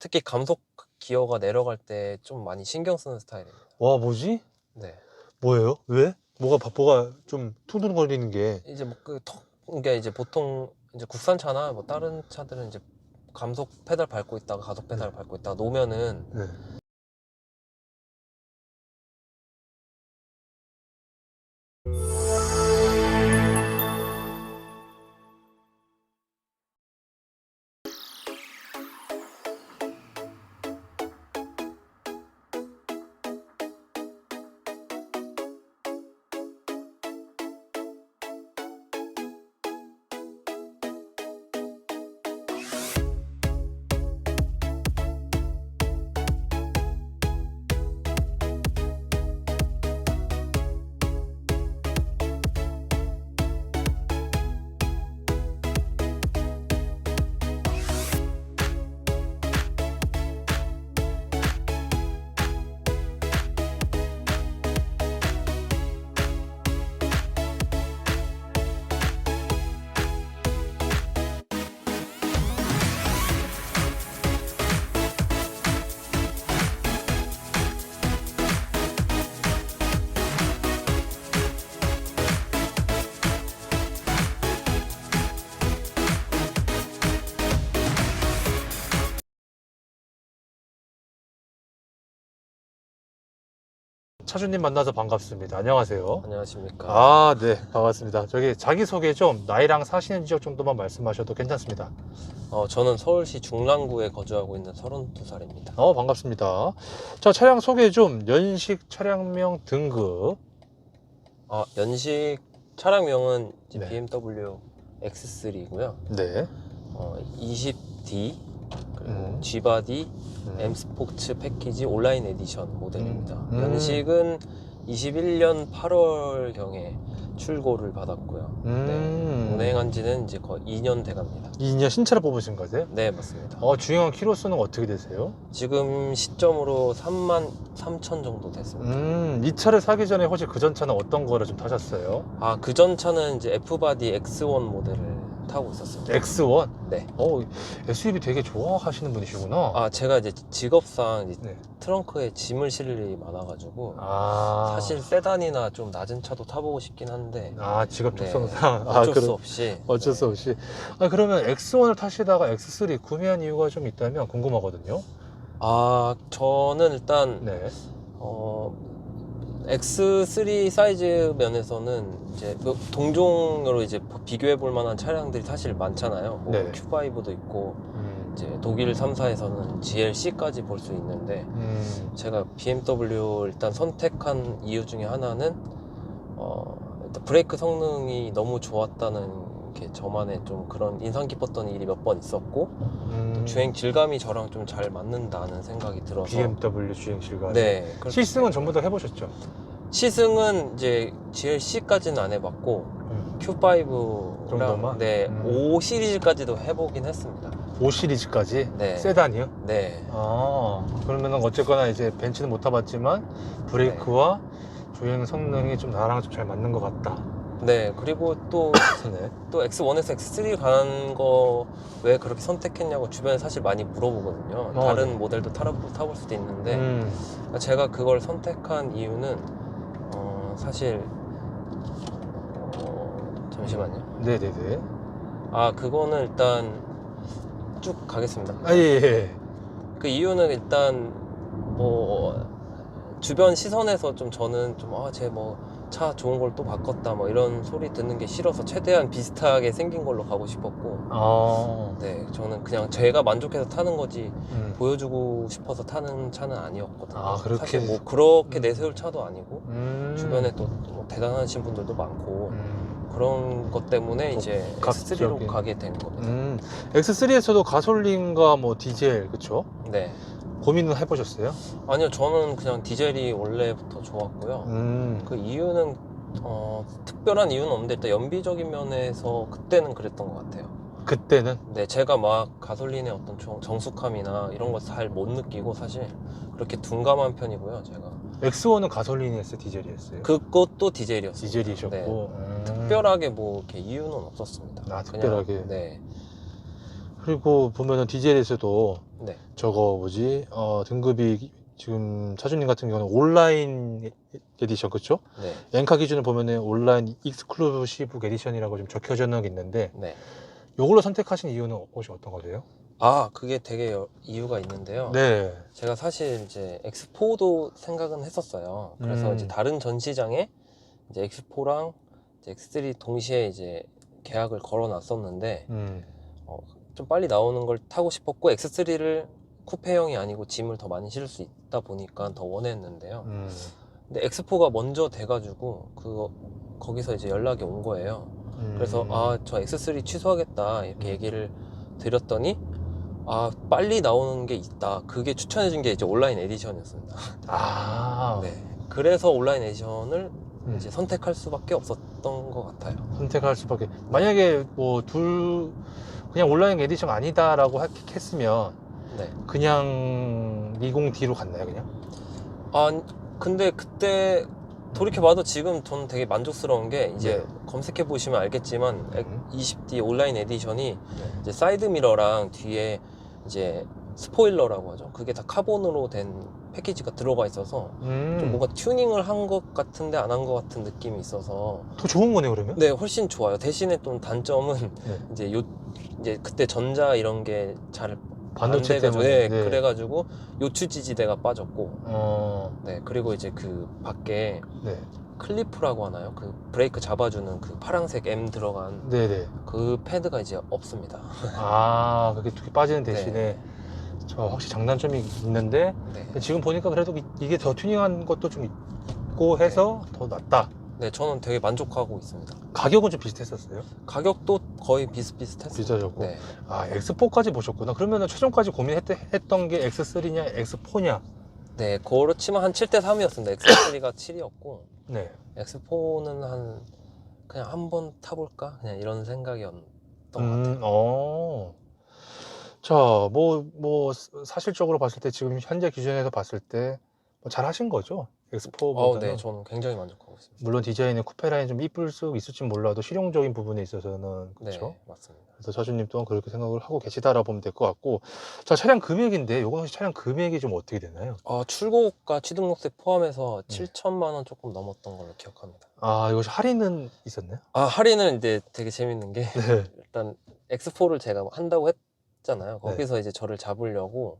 특히 감속 기어가 내려갈 때 좀 많이 신경 쓰는 스타일입니다. 와, 뭐지? 네. 뭐예요? 왜? 뭐가 좀 퉁퉁거리는 게. 이제 뭐 이게 이제 보통 이제 국산차나 뭐 다른 차들은 이제 감속 페달 밟고 있다가 가속 페달 밟고 있다가 놓으면은 네. 차주님 만나서 반갑습니다. 안녕하세요. 안녕하십니까. 아, 네, 반갑습니다. 저기 자기소개 좀, 나이랑 사시는 지역 정도만 말씀하셔도 괜찮습니다. 저는 서울시 중랑구에 거주하고 있는 32살입니다. 반갑습니다. 자, 차량 소개 좀, 연식 차량명 등급. 연식 차량명은 이제 네. BMW X3이고요. 네. 20D 그리고 G바디 M 스포츠 패키지 온라인 에디션 모델입니다. 연식은 21년 8월경에 출고를 받았고요. 네, 운행한 지는 이제 거의 2년 돼갑니다. 2년 신차를 뽑으신 거세요? 네, 맞습니다. 주행한 키로수는 어떻게 되세요? 지금 시점으로 33,000 정도 됐습니다. 이 차를 사기 전에 혹시 그 전 차는 어떤 거를 좀 타셨어요? 그 전 차는 이제 F바디 X1 모델을 타고 있었습니다. X1? 네. SUV 되게 좋아하시는 분이시구나. 제가 이제 직업상 이제 네. 트렁크에 짐을 실을 일이 많아가지고 사실 사실 세단이나 좀 낮은 차도 타보고 싶긴 한데 직업 네, 특성상 어쩔 수 없이 어쩔 수 없이. 그러면 X1을 타시다가 X3 구매한 이유가 좀 있다면 궁금하거든요. 저는 일단 네. X3 사이즈 면에서는 이제 뭐 동종으로 이제 비교해 볼 만한 차량들이 사실 많잖아요. 뭐 네. Q5도 있고 이제 독일 3사에서는 GLC까지 볼 수 있는데 제가 BMW 일단 선택한 이유 중에 하나는 일단 브레이크 성능이 너무 좋았다는 게 저만의 좀 그런 인상 깊었던 일이 몇 번 있었고 주행 질감이 저랑 좀 잘 맞는다는 생각이 들어서 BMW 주행 질감. 네, 시승은 전부 다 해보셨죠? 시승은 이제 GLC까지는 안 해봤고 Q5랑 정도만? 네, 5 시리즈까지도 해보긴 했습니다. 5 시리즈까지? 네. 세단이요? 네. 그러면은 어쨌거나 이제 벤츠는 못 타봤지만 브레이크와 주행 성능이 좀 나랑 좀 잘 맞는 것 같다. 네, 그리고 또 네. X1에서 X3 가는 거 왜 그렇게 선택했냐고 주변에 사실 많이 물어보거든요. 다른 네. 모델도 타볼 수도 있는데 제가 그걸 선택한 이유는 사실 잠시만요. 네네네. 그거는 일단 쭉 가겠습니다. 예. 그 이유는 일단 뭐 주변 시선에서 좀 저는 좀 쟤 뭐 차 좋은 걸 또 바꿨다 뭐 이런 소리 듣는 게 싫어서 최대한 비슷하게 생긴 걸로 가고 싶었고 네, 저는 그냥 제가 만족해서 타는 거지 보여주고 싶어서 타는 차는 아니었거든요. 그렇게. 사실 뭐 그렇게 내세울 차도 아니고 주변에 또 뭐 대단하신 분들도 많고 그런 것 때문에 이제 X3로 가게 된 겁니다. X3에서도 가솔린과 뭐 디젤, 그쵸? 네. 고민은 해보셨어요? 아니요, 저는 그냥 디젤이 원래부터 좋았고요. 그 이유는 특별한 이유는 없는데 일단 연비적인 면에서 그때는 그랬던 것 같아요. 그때는? 네, 제가 막 가솔린의 어떤 정숙함이나 이런 거 잘 못 느끼고 사실 그렇게 둔감한 편이고요, 제가. X1은 가솔린이었어요, 디젤이었어요? 그것도 디젤이었어요. 디젤이셨고. 네. 특별하게 뭐 이렇게 이유는 없었습니다. 특별하게. 그냥, 네. 그리고 보면은 디젤에서도 네. 저거 뭐지? 등급이 지금 차주님 같은 경우는 온라인 에디션 그쵸? 네. 엔카 기준을 보면은 온라인 익스클루시브 에디션이라고 좀 적혀져 있는 게 있는데 네. 요걸로 선택하신 이유는 혹시 어떤 거세요? 아, 그게 되게 이유가 있는데요. 네. 제가 사실 이제 X4도 생각은 했었어요. 그래서 이제 다른 전시장에 이제 X4랑 이제 X3 동시에 이제 계약을 걸어 놨었는데, 좀 빨리 나오는 걸 타고 싶었고, X3를 쿠페형이 아니고 짐을 더 많이 실을 수 있다 보니까 더 원했는데요. 근데 X4가 먼저 돼가지고, 거기서 이제 연락이 온 거예요. 그래서, 저 X3 취소하겠다. 이렇게 얘기를 드렸더니, 빨리 나오는 게 있다. 그게 추천해준 게 이제 온라인 에디션이었습니다. 네. 그래서 온라인 에디션을 이제 선택할 수밖에 없었던 것 같아요. 선택할 수밖에. 만약에 뭐 그냥 온라인 에디션 아니다라고 했으면 네. 그냥 20D로 갔나요, 그냥? 근데 그때 돌이켜봐도 지금 저는 되게 만족스러운 게 이제 검색해 보시면 알겠지만 20D 온라인 에디션이 이제 사이드 미러랑 뒤에 이제 스포일러라고 하죠. 그게 다 카본으로 된 패키지가 들어가 있어서 좀 뭔가 튜닝을 한 것 같은데 안 한 것 같은 느낌이 있어서 더 좋은 거네요, 그러면? 네, 훨씬 좋아요. 대신에 좀 단점은 이제 그때 전자 이런 게 잘 반도체 때문에. 그래가지고 요추 지지대가 빠졌고 네, 그리고 이제 그 밖에 클리프라고 하나요? 그 브레이크 잡아주는 그 파란색 M 들어간 그 패드가 이제 없습니다. 그게 두 개 빠지는 대신에 저 확실히 장단점이 있는데 지금 보니까 그래도 이게 더 튜닝한 것도 좀 있고 해서 더 낫다. 네, 저는 되게 만족하고 있습니다. 가격은 좀 비슷했었어요? 가격도 거의 비슷비슷했어요. 비슷하셨고. 네. X4까지 보셨구나. 그러면은 최종까지 고민했던 게 X3냐, X4냐? 네, 그렇지만 한 7대 3이었습니다. X3가 7이었고, 네. X4는 그냥 한번 타볼까? 그냥 이런 생각이었던 것 같아요. 자, 사실적으로 봤을 때 지금 현재 기준에서 봤을 때 잘 하신 거죠? X4보다는. 네, 저는 굉장히 만족하고 있습니다. 물론 디자인의 쿠페 라인 좀 이쁠 수 있을지 몰라도 실용적인 부분에 있어서는 그렇죠. 네, 맞습니다. 그래서 차주님 또한 그렇게 생각을 하고 계시다라 보면 될 것 같고, 자, 차량 금액인데 요건 혹시 차량 금액이 좀 어떻게 되나요? 출고가 취등록세 포함해서 7천만 원 조금 넘었던 걸로 기억합니다. 이것이 할인은 있었나요? 할인은 이제 되게 재밌는 게 일단 X4를 제가 한다고 했잖아요. 거기서 이제 저를 잡으려고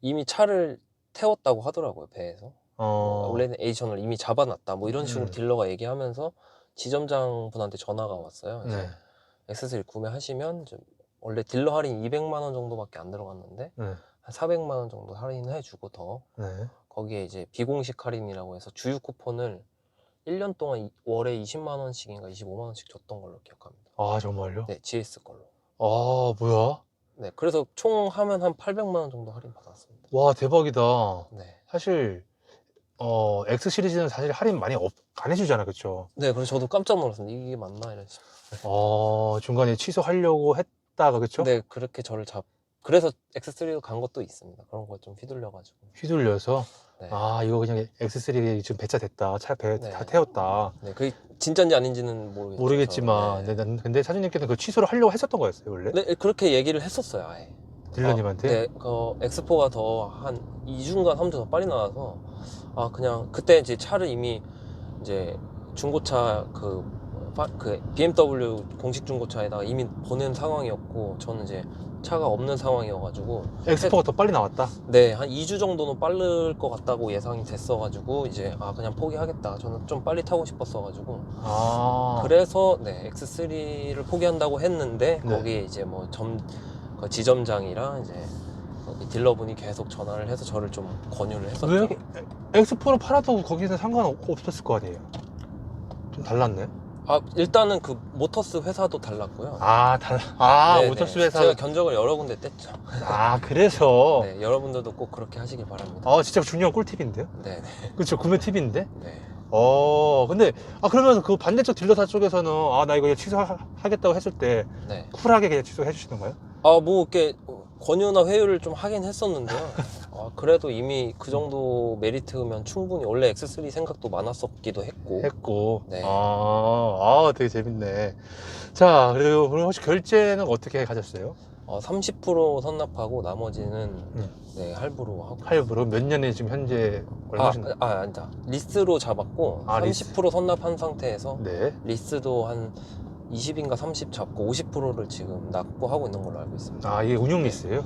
이미 차를 태웠다고 하더라고요, 배에서. 원래는 에디션을 이미 잡아놨다. 뭐 이런 식으로 딜러가 얘기하면서 지점장 분한테 전화가 왔어요. 그래서 X3 구매하시면 원래 딜러 할인 200만 원 정도밖에 안 들어갔는데 한 400만 원 정도 할인해 주고 더 거기에 이제 비공식 할인이라고 해서 주유 쿠폰을 1년 동안 월에 20만 원씩인가 25만 원씩 줬던 걸로 기억합니다. 정말요? 네, GS 걸로. 뭐야? 네, 그래서 총 하면 한 800만 원 정도 할인 받았습니다. 와, 대박이다. 네. 사실 X 시리즈는 사실 할인 많이 안 해주잖아, 그쵸? 네, 그래서 저도 깜짝 놀랐습니다. 이게 맞나 이런 식으로. 중간에 취소하려고 했다가, 그쵸? 네, 그렇게 저를 그래서 X3로 간 것도 있습니다. 그런 거 좀 휘둘려가지고. 휘둘려서 네. 이거 그냥 X3 지금 배차 됐다, 차 배 다 네. 태웠다. 네, 그게 진짜인지 아닌지는 모르겠지만 네. 근데 차주님께서는 그 취소를 하려고 했었던 거였어요, 원래? 네, 그렇게 얘기를 했었어요, 아예. 딜러님한테? 네, X4가 더 한 2주인가 3주 더 빨리 나와서 그냥 그때 이제 차를 이미 이제 중고차 그 BMW 공식 중고차에다가 이미 보낸 상황이었고 저는 이제 차가 없는 상황이어가지고 X4가 더 빨리 나왔다? 네, 한 2주 정도는 빠를 것 같다고 예상이 됐어가지고 이제 그냥 포기하겠다. 저는 좀 빨리 타고 싶었어가지고 그래서 네, X3를 포기한다고 했는데 거기에 이제 뭐 그 지점장이랑 이제 거기 딜러분이 계속 전화를 해서 저를 좀 권유를 했었죠. 왜? X4를 팔아도 거기는 상관없었을 거 아니에요? 좀 달랐네? 일단은 그 모터스 회사도 달랐고요. 네네. 모터스 회사. 제가 견적을 여러 군데 뗐죠. 그래서. 네, 여러분들도 꼭 그렇게 하시길 바랍니다. 진짜 중요한 꿀팁인데요? 네. 그렇죠, 구매 팁인데? 네. 근데 그러면 그 반대쪽 딜러사 쪽에서는 나 이거 그냥 취소하겠다고 했을 때 쿨하게 그냥 취소해 주시던가요? 뭐 이렇게 권유나 회유를 좀 하긴 했었는데요. 그래도 이미 그 정도 메리트면 충분히 원래 X3 생각도 많았었기도 했고. 네. 되게 재밌네. 자, 그리고 혹시 결제는 어떻게 가졌어요? 30% 선납하고 나머지는 네, 할부로 하고. 할부로 몇 년에 지금 현재 얼마신가요? 아니다. 리스로 잡았고 30% 리스. 선납한 상태에서 네. 리스도 한 20인가 30 잡고 50%를 지금 납부하고 있는 걸로 알고 있습니다. 이게 운용 리스예요?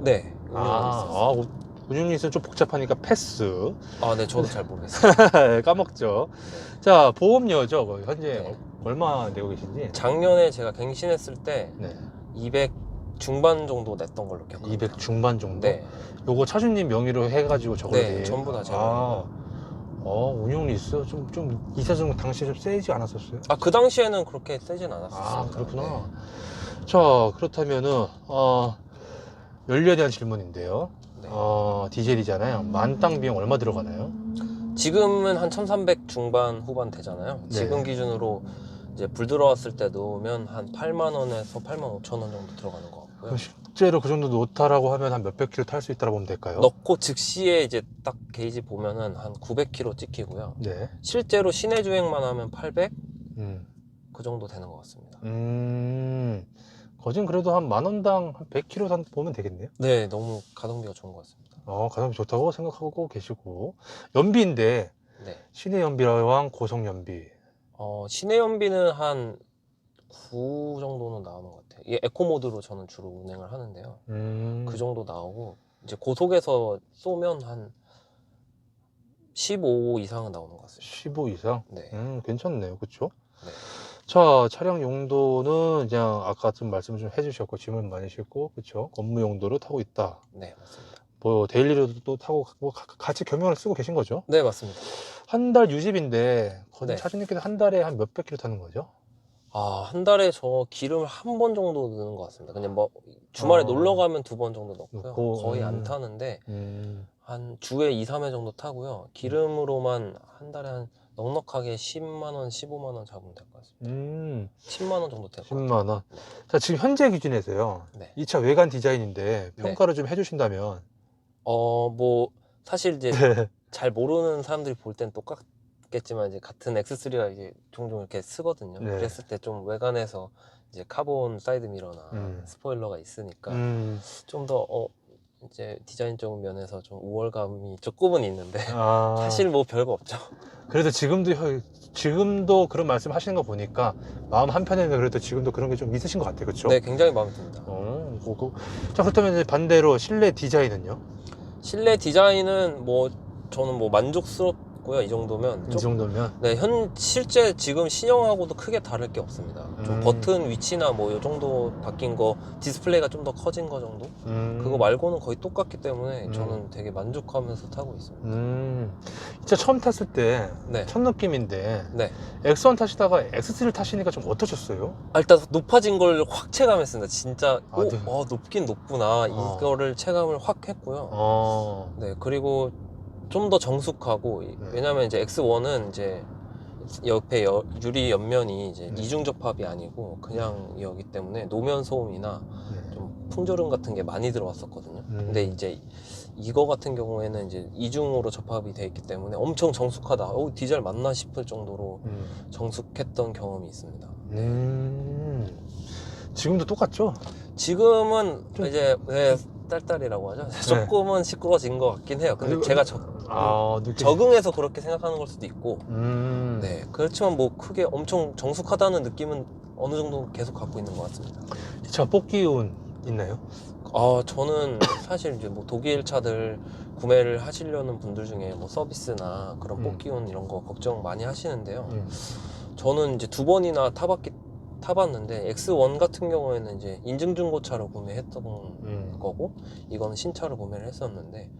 네. 운용 리스. 운용 리스는 좀 복잡하니까 패스. 네, 저도 잘 모르겠어요. 까먹죠. 자, 보험료죠. 현재 네. 얼마 내고 계신지? 작년에 제가 갱신했을 때 네. 200 중반 정도 냈던 걸로 기억합니다. 200 중반 정도? 네. 요거 차주님 명의로 해가지고 저걸 네, 전부 다 제가. 운용 리스? 좀 이사증 당시에 좀 세지 않았었어요? 그 당시에는 그렇게 세진 않았었어요. 그렇구나. 네. 자, 그렇다면은 연료에 대한 질문인데요. 네. 디젤이잖아요. 만땅 비용 얼마 들어가나요? 지금은 한 1300 중반 후반 되잖아요. 네. 지금 기준으로 이제 불 들어왔을 때 넣으면 한 8만 원에서 8만 5천 원 정도 들어가는 것 같고요. 그럼 실제로 그 정도 놓다라고 하면 한 몇백 킬로 탈 수 있다고 보면 될까요? 넣고 즉시에 이제 딱 게이지 보면은 한 900km 찍히고요. 네. 실제로 시내 주행만 하면 800? 음. 그 정도 되는 것 같습니다. 거진 그래도 한 만원당 한 100km 보면 되겠네요. 네, 너무 가성비가 좋은 것 같습니다. 가성비 좋다고 생각하고 계시고. 연비인데 네. 시내 연비랑 고속 연비. 시내 연비는 한 9 정도는 나오는 것 같아요. 이게 에코 모드로 저는 주로 운행을 하는데요. 그 정도 나오고 이제 고속에서 쏘면 한 15 이상은 나오는 것 같습니다. 15 이상? 네. 괜찮네요. 그쵸? 네. 자, 차량 용도는 그냥 아까 좀 말씀 좀 해주셨고 질문 많이 주셨고, 그쵸? 업무 용도로 타고 있다. 네, 맞습니다. 뭐 데일리로도 또 타고 같이 겸용을 쓰고 계신 거죠? 네, 맞습니다. 한 달 유지비인데 거진 네. 차주님께서 한 달에 한 몇백 킬로 타는 거죠? 한 달에 저 기름을 한 번 정도 넣는 것 같습니다. 그냥 뭐 주말에 놀러 가면 2번 정도 넣고요. 넣고, 거의 안 타는데 음. 한 주에 2, 3회 정도 타고요. 기름으로만 한 달에 한 넉넉하게 10만 원, 15만 원 잡으면 될 것 같습니다. 10만 원 정도 될 것 같아요. 10만 원. 자, 지금 현재 기준에서요. 네. 이 차 외관 디자인인데 평가를 좀 해주신다면. 뭐 사실 이제 네. 잘 모르는 사람들이 볼 땐 똑같겠지만 이제 같은 X3가 이제 종종 이렇게 쓰거든요. 네. 그랬을 때 좀 외관에서 이제 카본 사이드 미러나 음. 스포일러가 있으니까 음. 좀 더 이제 디자인적 면에서 좀 우월감이 조금은 있는데 사실 뭐 별거 없죠. 그래도 지금도 그런 말씀 하시는 거 보니까 마음 한편에는 그래도 지금도 그런 게 좀 있으신 것 같아요. 그렇죠? 네, 굉장히 마음에 듭니다. 자, 그렇다면 이제 반대로 실내 디자인은요? 실내 디자인은 뭐 저는 뭐 만족스럽고요. 이 정도면 이 정도면? 네, 실제 지금 신형하고도 크게 다를 게 없습니다. 좀 버튼 위치나 뭐 이 정도 바뀐 거, 디스플레이가 좀 더 커진 거 정도? 그거 말고는 거의 똑같기 때문에 저는 되게 만족하면서 타고 있습니다. 이 차 처음 탔을 때 네. 첫 느낌인데 네. X1 타시다가 X3를 타시니까 좀 어떠셨어요? 일단 높아진 걸 확 체감했습니다. 진짜 네. 높긴 높구나. 이거를 체감을 확 했고요. 네, 그리고 좀 더 정숙하고 왜냐면 이제 X1은 이제 옆에 유리 옆면이 이제 이중 접합이 아니고 그냥 이기 때문에 노면 소음이나 좀 풍조름 같은 게 많이 들어왔었거든요. 근데 이제 이거 같은 경우에는 이제 이중으로 접합이 돼 있기 때문에 엄청 정숙하다. 디젤 맞나 싶을 정도로 정숙했던 경험이 있습니다. 지금도 똑같죠? 지금은 이제 딸딸이라고 하죠. 조금은 시끄러워진 것 같긴 해요. 근데 제가 적응해서 그렇게 생각하는 걸 수도 있고, 네, 그렇지만 뭐 크게 엄청 정숙하다는 느낌은 어느 정도 계속 갖고 있는 것 같습니다. 이 차 뽑기운 있나요? 저는 사실 이제 뭐 독일 차들 구매를 하시려는 분들 중에 뭐 서비스나 그런 뽑기운 이런 거 걱정 많이 하시는데요. 저는 이제 2번이나 타봤는데 X1 같은 경우에는 이제 인증 중고차로 구매했던 거고 이거는 신차로 구매를 했었는데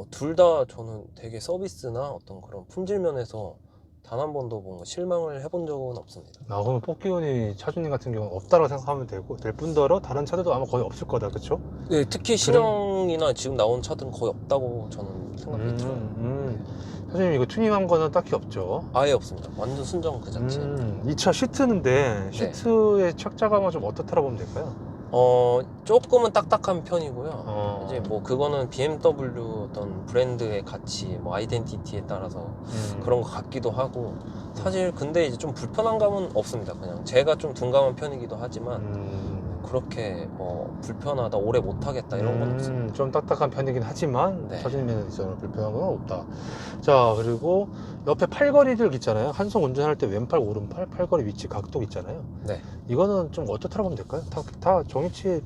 둘 다 저는 되게 서비스나 어떤 그런 품질 면에서 단 한 번도 뭔가 실망을 해본 적은 없습니다. 그러면 뽑기운이 차주님 같은 경우는 없다고 생각하면 될 뿐더러 다른 차들도 아마 거의 없을 거다, 그렇죠? 네, 특히 신형이나 지금 나온 차들은 거의 없다고 저는 생각이 들어요. 차주님 이거 튜닝한 거는 딱히 없죠? 아예 없습니다. 완전 순정 그 자체. 이 차 시트인데 시트의 착자감은 좀 어떻다고 보면 될까요? 조금은 딱딱한 편이고요. 이제 뭐 그거는 BMW 어떤 브랜드의 가치, 뭐 아이덴티티에 따라서 그런 것 같기도 하고 사실 근데 이제 좀 불편한 감은 없습니다. 그냥 제가 좀 둔감한 편이기도 하지만 그렇게 뭐 불편하다, 오래 못 하겠다 이런 건 없습니다. 좀 딱딱한 편이긴 하지만 네. 차주님에는 있어서 불편한 건 없다. 자, 그리고 옆에 팔걸이들 있잖아요. 한송 운전할 때 왼팔, 오른팔, 팔걸이 위치 각도 있잖아요. 네. 이거는 좀 어떻다고 보면 될까요? 다 정위치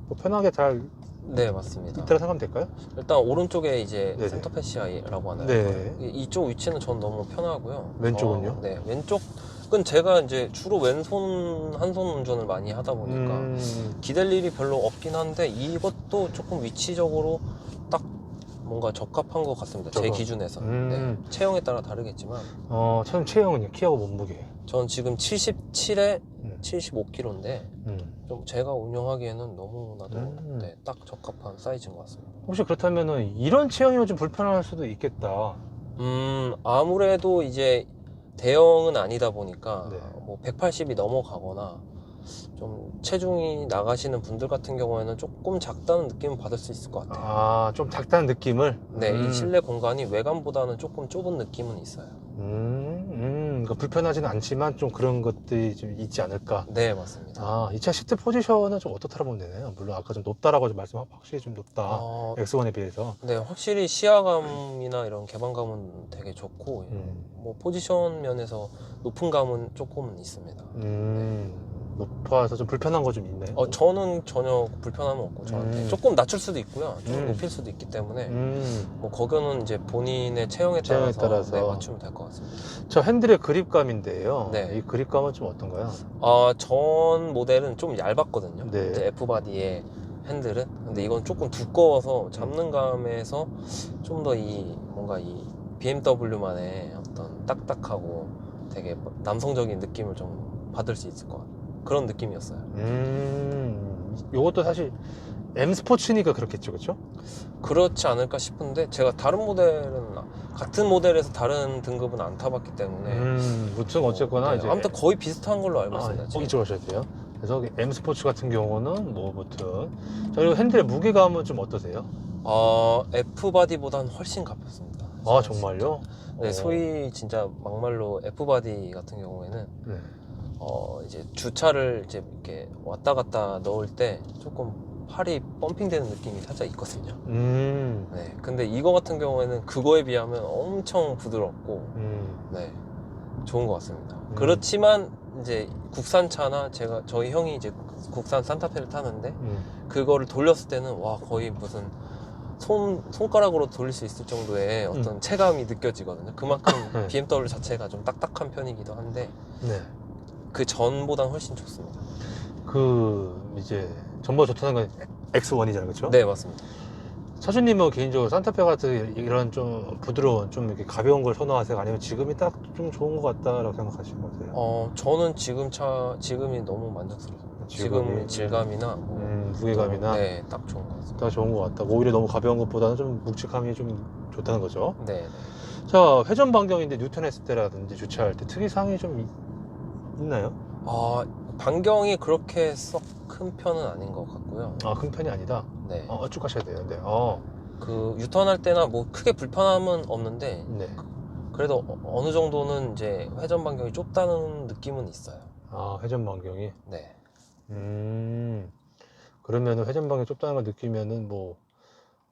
뭐 편하게 잘 네, 맞습니다. 있다고 생각하면 될까요? 일단 오른쪽에 이제 네네. 센터페시아라고 하나요? 네. 이쪽 위치는 전 너무 편하고요. 왼쪽은요? 네, 왼쪽은 제가 이제 주로 왼손 한 손 운전을 많이 하다 보니까 기댈 일이 별로 없긴 한데 이것도 조금 위치적으로 딱 뭔가 적합한 것 같습니다. 제 적합. 기준에서. 네, 체형에 따라 다르겠지만 처음 체형은요? 키하고 몸무게. 전 지금 77에 嗯 75kg인데 좀 제가 운영하기에는 너무나도 네, 딱 적합한 사이즈인 것 같습니다. 혹시 그렇다면은 이런 체형이면 좀 불편할 수도 있겠다. 아무래도 이제 대형은 아니다 보니까 네. 뭐 180이 넘어가거나 좀 체중이 나가시는 분들 같은 경우에는 조금 작다는 느낌을 받을 수 있을 것 같아요. 아, 좀 작다는 느낌을? 네, 이 실내 공간이 외관보다는 조금 좁은 느낌은 있어요. 그러니까 불편하지는 않지만 좀 그런 것들이 좀 있지 않을까? 네, 맞습니다. 아, 이 차 시트 포지션은 좀 어떻다고 보면 되나요? 물론 아까 좀 높다라고 좀 확실히 좀 높다. X1에 비해서. 네, 확실히 시야감이나 이런 개방감은 되게 좋고 뭐 포지션 면에서 높은 감은 조금은 있습니다. 높아서 좀 불편한 거 좀 있나요? 저는 전혀 불편함은 없고 저한테 조금 낮출 수도 있고요, 좀 높일 수도 있기 때문에 뭐 그거는 이제 본인의 체형에 따라서 네, 맞추면 될 것 같습니다. 저 핸들의 그립감인데요. 네. 이 그립감은 좀 어떤가요? 전 모델은 좀 얇았거든요. 네. 이제 F바디의 핸들은. 근데 이건 조금 두꺼워서 잡는 감에서 좀 더 이 뭔가 이 BMW만의 어떤 딱딱하고 되게 남성적인 느낌을 좀 받을 수 있을 것 같아요. 그런 느낌이었어요. 요것도 사실 M 스포츠니까 그렇겠죠, 그렇죠? 그렇지 않을까 싶은데 제가 다른 모델은 같은 모델에서 다른 등급은 안 타봤기 때문에 무튼 어쨌거나 네, 이제 아무튼 거의 비슷한 걸로 알고 있습니다. 지금. 이쪽으로 하셔야 돼요. 그래서 M 스포츠 같은 경우는 뭐 무튼 자, 그리고 핸들의 무게감은 좀 어떠세요? F바디보다는 훨씬 가볍습니다. 아, 정말요? 네, 소위 진짜 막말로 F바디 같은 경우에는 네. 이제 주차를 이제 이렇게 왔다 갔다 넣을 때 조금 팔이 펌핑되는 느낌이 살짝 있거든요. 네, 근데 이거 같은 경우에는 그거에 비하면 엄청 부드럽고 네, 좋은 것 같습니다. 그렇지만 이제 국산차나 저희 형이 이제 국산 산타페를 타는데 그거를 돌렸을 때는 와, 거의 무슨 손가락으로 돌릴 수 있을 정도의 어떤 체감이 느껴지거든요. 그만큼 네. BMW 자체가 좀 딱딱한 편이기도 한데 네. 그 전보단 훨씬 좋습니다. 이제 전보다 좋다는 건 X1이잖아요, 그렇죠? 네, 맞습니다. 차주님은 개인적으로 산타페 같은 이런 좀 부드러운 좀 이렇게 가벼운 걸 선호하세요? 아니면 지금이 딱 좀 좋은 것 같다라고 생각하시는 거세요? 저는 지금이 너무 만족스럽습니다. 지금 질감이나 뭐 무게감이나 네, 딱 좋은 것 같습니다. 딱 좋은 것 같다. 오히려 너무 가벼운 것보다는 좀 묵직함이 좀 좋다는 거죠. 네. 자, 회전 반경인데 뉴턴했을 때라든지 주차할 때 특이사항이 좀 있나요? 반경이 그렇게 썩 큰 편은 아닌 것 같고요. 아, 큰 편이 아니다. 네. 쭉 가셔야 되는데. 그 유턴할 때나 뭐 크게 불편함은 없는데 네. 그래도 어느 정도는 이제 회전 반경이 좁다는 느낌은 있어요. 회전 반경이. 네. 그러면은 회전 반경이 좁다는 걸 느끼면은 뭐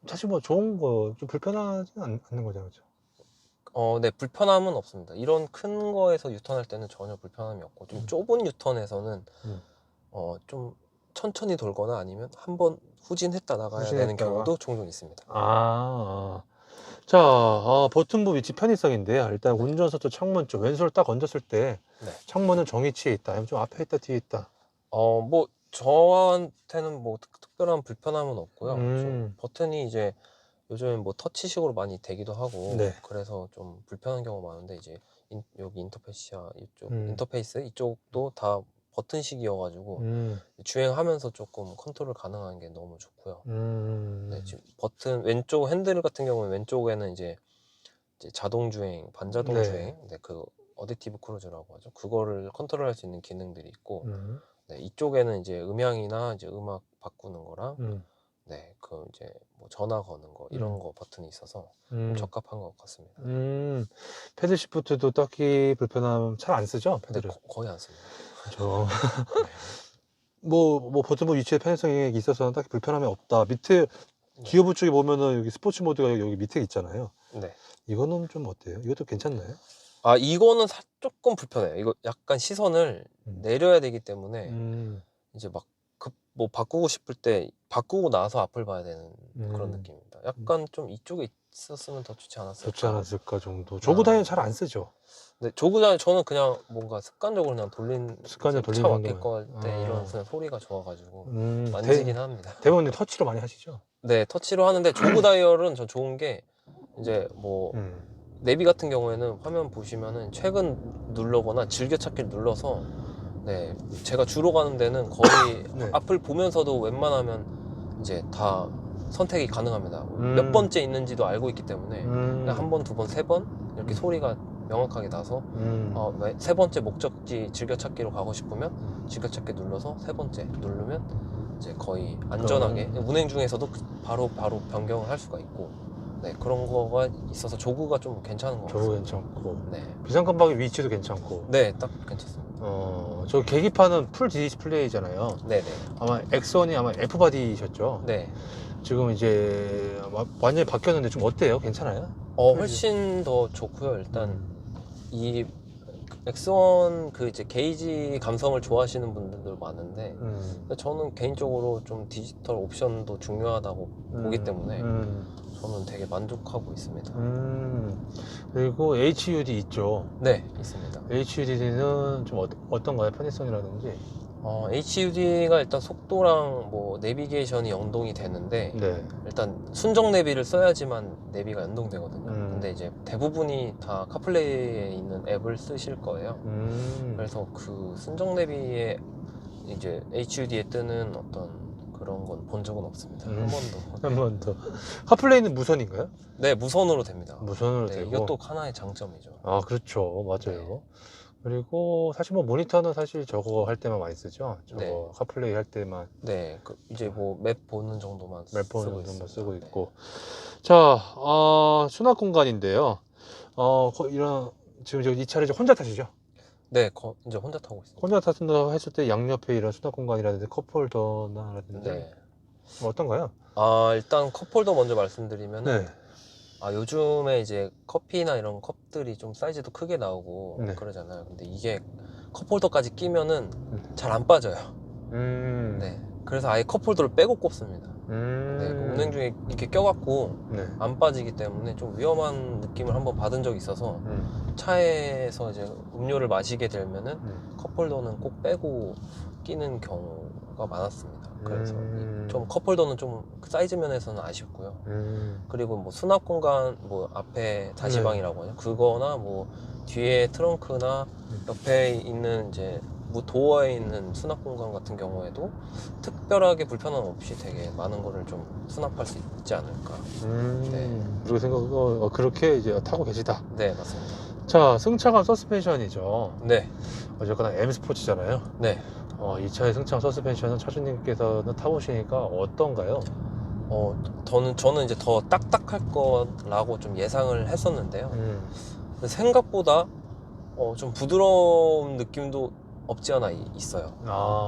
사실 뭐 좋은 거 좀 불편하지는 않는 거잖아요, 그렇죠? 네, 불편함은 없습니다. 이런 큰 거에서 유턴할 때는 전혀 불편함이 없고 좀 좁은 유턴에서는 좀 천천히 돌거나 아니면 한번 후진했다 나가야 되는 경우도 종종 있습니다. 자, 버튼부 위치 편의성인데 일단 운전석도 창문 쪽 왼손을 딱 얹었을 때 창문은 정위치에 있다, 아니면 좀 앞에 있다, 뒤에 있다? 뭐 저한테는 뭐 특별한 불편함은 없고요. 좀 버튼이 이제 요즘엔 뭐 터치식으로 많이 되기도 하고 그래서 좀 불편한 경우가 많은데 이제 여기 인터페시아 이쪽 인터페이스 이쪽도 다 버튼식이어가지고 주행하면서 조금 컨트롤 가능한 게 너무 좋고요. 네, 지금 버튼 왼쪽 핸들 같은 경우는 왼쪽에는 이제 자동 주행, 반자동 주행, 그 어댑티브 크루즈라고 하죠. 그거를 컨트롤할 수 있는 기능들이 있고, 네, 이쪽에는 이제 음향이나 이제 음악 바꾸는 거랑, 네, 그 이제 뭐 전화 거는 거 이런 거 버튼이 있어서 좀 적합한 것 같습니다. 패드 시프트도 딱히 불편함 잘 안 쓰죠? 네, 패드를? 거의 안 씁니다. 그렇죠. 뭐 버튼부 위치의 편의성에 있어서는 딱히 불편함이 없다. 밑에 기어부 쪽에 보면은 여기 스포츠 모드가 여기 밑에 있잖아요. 네. 이거는 좀 어때요? 이것도 괜찮나요? 아, 이거는 조금 불편해요. 이거 약간 시선을 내려야 되기 때문에 이제 막 뭐 바꾸고 싶을 때 바꾸고 나서 앞을 봐야 되는 그런 느낌입니다. 약간 좀 이쪽에 있었으면 더 좋지 않았을까? 좋지 않았을까 정도. 조그 다이는 잘 안 쓰죠. 네, 조그다니 저는 그냥 뭔가 습관적으로 그냥 습관적으로 차 돌리는 막힐 정도만. 때 이런 그냥 소리가 좋아가지고 대, 만지긴 합니다. 대부분 터치로 많이 하시죠? 네, 터치로 하는데 조그 다이얼은 전 좋은 게 이제 뭐 내비 같은 경우에는 화면 보시면은 최근 누르거나 즐겨찾기를 눌러서 네, 제가 주로 가는 데는 거의 네. 앞을 보면서도 웬만하면 이제 다 선택이 가능합니다. 몇 번째 있는지도 알고 있기 때문에 그냥 한 번, 두 번, 세 번 이렇게 소리가 명확하게 나서 세 번째 목적지 즐겨찾기로 가고 싶으면 즐겨찾기 눌러서 세 번째 누르면 이제 거의 안전하게 운행 중에서도 바로 변경을 할 수가 있고 네, 그런 거가 있어서 조그가 좀 괜찮은 것 같아요. 조그 괜찮고. 네. 비상깜빡이 위치도 괜찮고. 네, 딱 괜찮습니다. 저 계기판은 풀 디스플레이잖아요. 네네. 아마 X1이 아마 F바디셨죠? 네. 지금 이제 완전히 바뀌었는데 좀 어때요? 괜찮아요? 훨씬 더 좋고요. 일단 이 X1 그 이제 게이지 감성을 좋아하시는 분들도 많은데 저는 개인적으로 좀 디지털 옵션도 중요하다고 보기 때문에 저는 되게 만족하고 있습니다. 그리고 HUD 있죠? 네, 있습니다. HUD는 좀 어떤가요? 편의성이라든지? HUD가 일단 속도랑 뭐 내비게이션이 연동이 되는데 네. 일단 순정 내비를 써야지만 내비가 연동되거든요. 근데 이제 대부분이 다 카플레이에 있는 앱을 쓰실 거예요. 그래서 그 순정 내비에 이제 HUD에 뜨는 어떤 그런 건 본 적은 없습니다. 한 번도. 한 번 더. 카플레이는 무선인가요? 네, 무선으로 됩니다. 무선으로 네, 되고. 이것도 하나의 장점이죠. 아, 그렇죠. 맞아요. 그리고 사실 뭐 모니터는 사실 저거 할 때만 많이 쓰죠. 저거 네. 카플레이 할 때만. 네, 이제 뭐 맵 보는 정도만 맵 보는 쓰고 정도만 있습니다. 쓰고 네. 있고. 자, 수납 공간인데요. 이런 지금 이 차를 이제 혼자 타시죠? 네, 이제 혼자 타고 있습니다. 혼자 타신다 했을 때 양옆에 이런 수납 공간이라든지 컵홀더나라든지 네. 어떤가요? 일단 컵홀더 먼저 말씀드리면 네. 요즘에 이제 커피나 이런 컵들이 좀 사이즈도 크게 나오고 네. 그러잖아요. 근데 이게 컵홀더까지 끼면은 잘 안 빠져요. 네. 그래서 아예 컵홀더를 빼고 꼽습니다. 네. 운행 중에 이렇게 껴갖고 네. 안 빠지기 때문에 좀 위험한 느낌을 한번 받은 적이 있어서 차에서 이제 음료를 마시게 되면은 컵홀더는 꼭 빼고 끼는 경우가 많았습니다. 그래서 좀 컵홀더는 좀 사이즈 면에서는 아쉽고요. 그리고 뭐 수납 공간 뭐 앞에 다시방이라고 하죠. 그거나 뭐 뒤에 트렁크나 옆에 있는 이제 뭐 도어에 있는 수납 공간 같은 경우에도 특별하게 불편함 없이 되게 많은 거를 좀 수납할 수 있지 않을까. 네. 그리고 그렇게 이제 타고 계시다. 네, 맞습니다. 자, 승차감 서스펜션이죠. 네. 어쨌거나 M 스포츠잖아요. 네. 이 차의 승차감 서스펜션은 차주님께서는 타보시니까 어떤가요? 저는 이제 더 딱딱할 거라고 좀 예상을 했었는데요. 근데 생각보다 좀 부드러운 느낌도 없지 않아 있어요.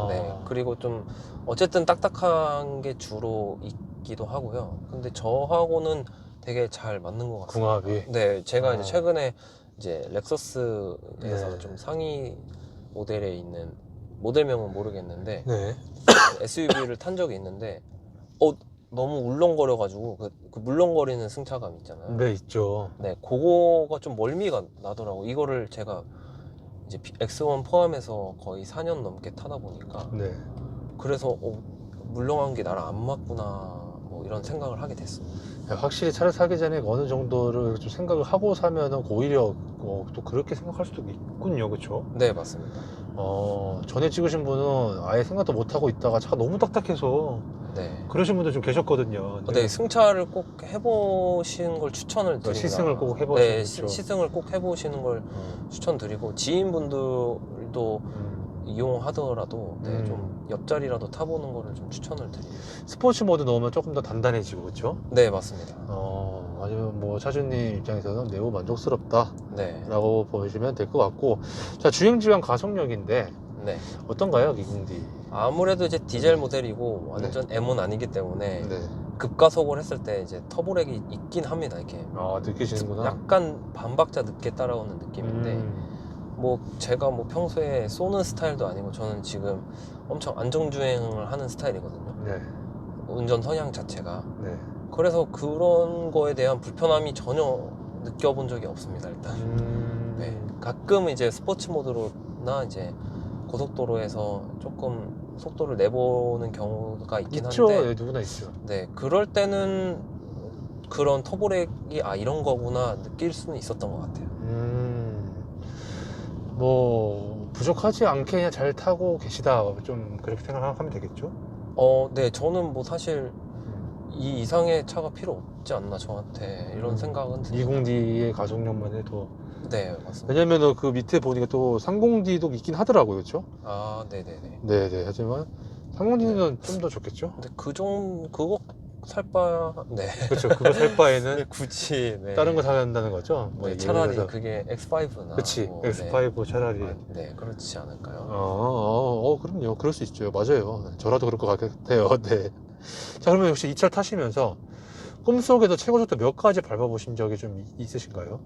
네. 그리고 좀 어쨌든 딱딱한 게 주로 있기도 하고요. 근데 저하고는 되게 잘 맞는 것 같습니다. 궁합이. 네, 제가 이제 최근에 이제 렉서스에서 네. 좀 상위 모델에 있는 모델명은 모르겠는데 네. SUV를 탄 적이 있는데 너무 울렁거려가지고 그 물렁거리는 승차감 있잖아요. 네, 있죠. 네, 그거가 좀 멀미가 나더라고. 이거를 제가 이제 X1 포함해서 거의 4년 넘게 타다 보니까 네. 그래서 물렁한 게 나랑 안 맞구나 뭐 이런 생각을 하게 됐어요. 확실히 차를 사기 전에 어느 정도를 좀 생각을 하고 사면은 오히려 또 그렇게 생각할 수도 있군요, 그렇죠? 네, 맞습니다. 전에 찍으신 분은 아예 생각도 못 하고 있다가 차가 너무 딱딱해서 네. 그러신 분들 좀 계셨거든요. 네, 승차를 꼭 해보시는 걸 추천을 드립니다. 시승을 꼭 해보시는 네, 거죠. 시승을 꼭 해보시는 걸 추천드리고 지인분들도 이용하더라도 네, 좀 옆자리라도 타보는 거를 좀 추천을 드립니다. 스포츠 모드 넣으면 조금 더 단단해지고 그렇죠? 네, 맞습니다. 아니면 뭐 차주님 입장에서는 매우 만족스럽다 네. 라고 보시면 될 것 같고, 자, 주행지간 가속력인데 네. 어떤가요, 2.0D? 아무래도 이제 디젤 모델이고 완전 M은 아니기 때문에 네. 급가속을 했을 때 이제 터보렉이 있긴 합니다. 이게 아, 느끼시는구나. 약간 반박자 늦게 따라오는 느낌인데 뭐 제가 뭐 평소에 쏘는 스타일도 아니고 저는 지금 엄청 안정주행을 하는 스타일이거든요. 네. 운전 성향 자체가. 네. 그래서 그런 거에 대한 불편함이 전혀 느껴본 적이 없습니다. 일단. 네. 가끔 이제 스포츠 모드로나 이제 고속도로에서 조금 속도를 내보는 경우가 있긴 있죠. 한데 네, 누구나 있죠. 네, 그럴 때는 그런 터보렉이 아 이런 거구나 느낄 수는 있었던 것 같아요. 뭐 부족하지 않게 그냥 잘 타고 계시다, 좀 그렇게 생각하면 되겠죠? 네, 저는 뭐 사실 이 이상의 차가 필요 없지 않나 저한테 이런 생각은 듭니다. 20D의 가속력만 해도. 네, 맞습니다. 왜냐면은 그 밑에 보니까 또 30D도 있긴 하더라고요, 그렇죠? 아, 네네네. 네네. 하지만 30D는 좀 더 좋겠죠? 근데 그거 살 바, 네. 그렇죠. 그거 살 바에는 네, 굳이 네. 다른 거 사야 한다는 거죠? 뭐 네, 예를 차라리 들어서. 그게 X5나 그치. 뭐, X5 차라리. 네. 네, 그렇지 않을까요? 그럼요. 그럴 수 있죠. 맞아요. 저라도 그럴 것 같아요. 네. 자, 그러면 혹시 이 차를 타시면서 꿈속에서 최고 속도 몇 가지 밟아보신 적이 좀 있으신가요?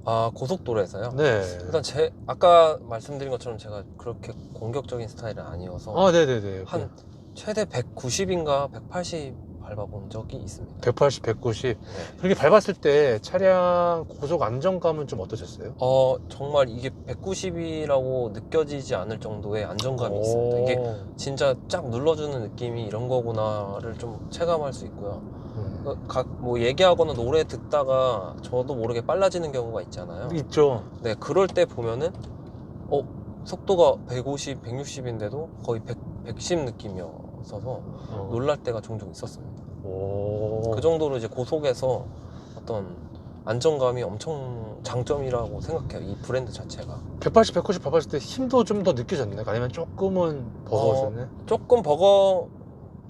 아, 고속도로에서요? 네. 일단 아까 말씀드린 것처럼 제가 그렇게 공격적인 스타일은 아니어서 네네네. 한 최대 190인가 180 밟아본 적이 있습니다. 180, 190. 네. 그렇게 밟았을 때 차량 고속 안정감은 좀 어떠셨어요? 정말 이게 190이라고 느껴지지 않을 정도의 안정감이 있습니다. 이게 진짜 쫙 눌러주는 느낌이 이런 거구나를 좀 체감할 수 있고요. 뭐 얘기하거나 노래 듣다가 저도 모르게 빨라지는 경우가 있잖아요. 있죠. 네, 그럴 때 보면은 속도가 150, 160인데도 거의 110 느낌이었어서 놀랄 때가 종종 있었습니다. 그 정도로 이제 고속에서 어떤 안정감이 엄청 장점이라고 생각해요. 이 브랜드 자체가. 180, 190 밟았을 때 힘도 좀 더 느껴졌나요? 아니면 조금은 버거웠었나요? 조금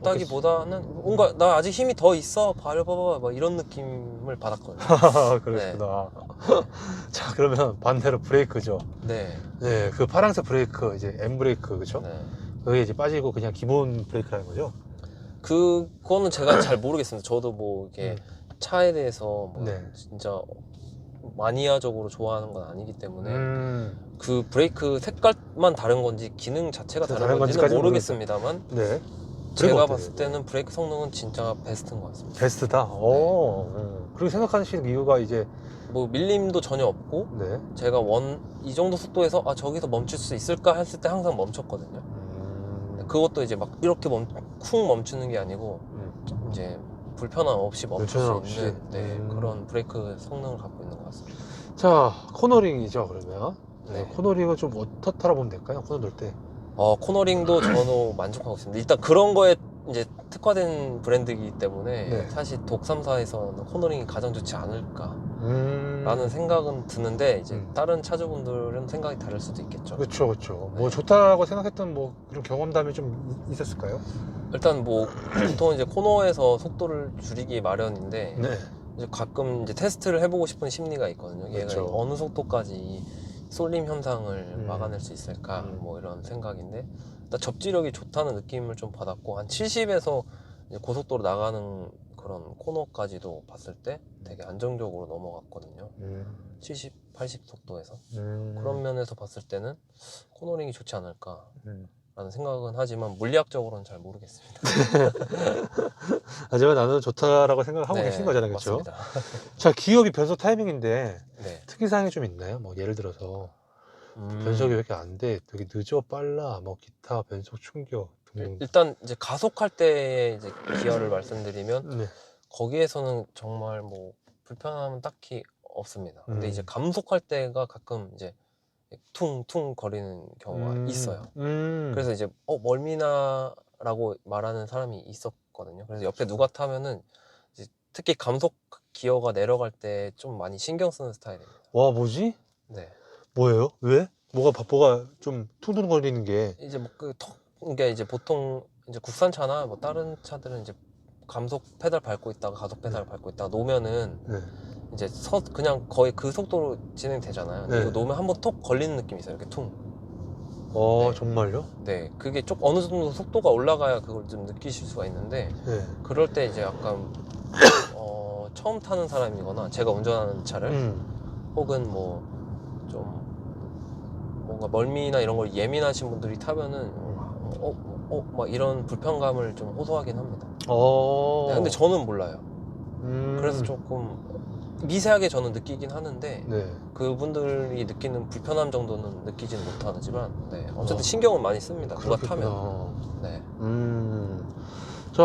버거다기보다는 뭔가 나 아직 힘이 더 있어 밟아봐 막 이런 느낌을 받았거든요. 그렇구나. 자, 그러면 반대로 브레이크죠. 네. 네, 그 파란색 브레이크, 이제 M 브레이크, 그쵸? 네. 그게 이제 빠지고 그냥 기본 브레이크라는 거죠? 그거는 제가 잘 모르겠습니다. 저도 뭐 이렇게 차에 대해서 뭐 네. 진짜 마니아적으로 좋아하는 건 아니기 때문에 그 브레이크 색깔만 다른 건지 기능 자체가 다른 건지는 건지까지는 모르겠습니다만 네. 제가 봤을 때는 브레이크 성능은 진짜 베스트인 것 같습니다. 베스트다? 그렇게 생각하시는 이유가 이제 뭐 밀림도 전혀 없고 네. 제가 이 정도 속도에서 저기서 멈출 수 있을까 했을 때 항상 멈췄거든요. 그것도 이제 막 이렇게 쿵 멈추는 게 아니고 이제 불편함 없이 멈출 수 있는 그런 브레이크 성능을 갖고 있는 것 같습니다. 자, 코너링이죠, 그러면. 네. 코너링은 좀 어떻다라 보면 될까요? 코너 돌 때. 코너링도 저도 만족하고 있습니다. 일단 그런 거에 이제 특화된 브랜드이기 때문에 네. 사실 독3사에서는 코너링이 가장 좋지 않을까 라는 생각은 드는데 이제 다른 차주분들은 생각이 다를 수도 있겠죠. 그렇죠, 그렇죠. 네. 뭐 좋다라고 생각했던 뭐 그런 경험담이 좀 있었을까요? 일단 뭐 보통 이제 코너에서 속도를 줄이기 마련인데 네. 이제 가끔 이제 테스트를 해보고 싶은 심리가 있거든요. 얘가 그렇죠. 어느 속도까지 이 쏠림 현상을 막아낼 수 있을까 뭐 이런 생각인데 일단 접지력이 좋다는 느낌을 좀 받았고 한 70에서 이제 고속도로 나가는 그런 코너까지도 봤을 때 되게 안정적으로 넘어갔거든요. 70, 80 속도에서 그런 면에서 봤을 때는 코너링이 좋지 않을까 라는 생각은 하지만 물리학적으로는 잘 모르겠습니다. 하지만 나는 좋다라고 생각을 하고 네, 계신 거잖아요, 그렇죠? 맞습니다. 자, 기업이 변속 타이밍인데 네. 특이사항이 좀 있나요? 뭐 예를 들어서 변속이 왜 이렇게 안 돼? 되게 늦어, 빨라, 뭐 기타 변속 충격 등등. 일단 이제 가속할 때 이제 기어를 말씀드리면 네. 거기에서는 정말 뭐 불편함은 딱히 없습니다. 근데 이제 감속할 때가 가끔 이제 퉁퉁 거리는 경우가 있어요. 그래서 이제 멀미나라고 말하는 사람이 있었거든요. 그래서 옆에 누가 타면은 이제 특히 감속 기어가 내려갈 때 좀 많이 신경 쓰는 스타일입니다. 와, 뭐지? 네. 뭐예요? 왜? 뭐가 좀 퉁퉁 거리는 게. 이제 뭐 그게 이제 보통 이제 국산차나 뭐 다른 차들은 이제 감속 페달 밟고 있다가 가속 페달 밟고 있다가 놓으면은 이제 그냥 거의 그 속도로 진행되잖아요. 근데 이거 놓으면 한번 톡 걸리는 느낌이 있어요. 이렇게 퉁. 네. 정말요? 네, 그게 좀 어느 정도 속도가 올라가야 그걸 좀 느끼실 수가 있는데 네. 그럴 때 이제 약간 처음 타는 사람이거나 제가 운전하는 차를 혹은 뭐 좀 뭔가 멀미나 이런 걸 예민하신 분들이 타면은 막 이런 불편감을 좀 호소하긴 합니다. 네, 근데 저는 몰라요. 그래서 조금 미세하게 저는 느끼긴 하는데 네. 그분들이 느끼는 불편함 정도는 느끼지는 못하지만 네, 어쨌든 신경은 많이 씁니다. 누가 타면. 네. 자,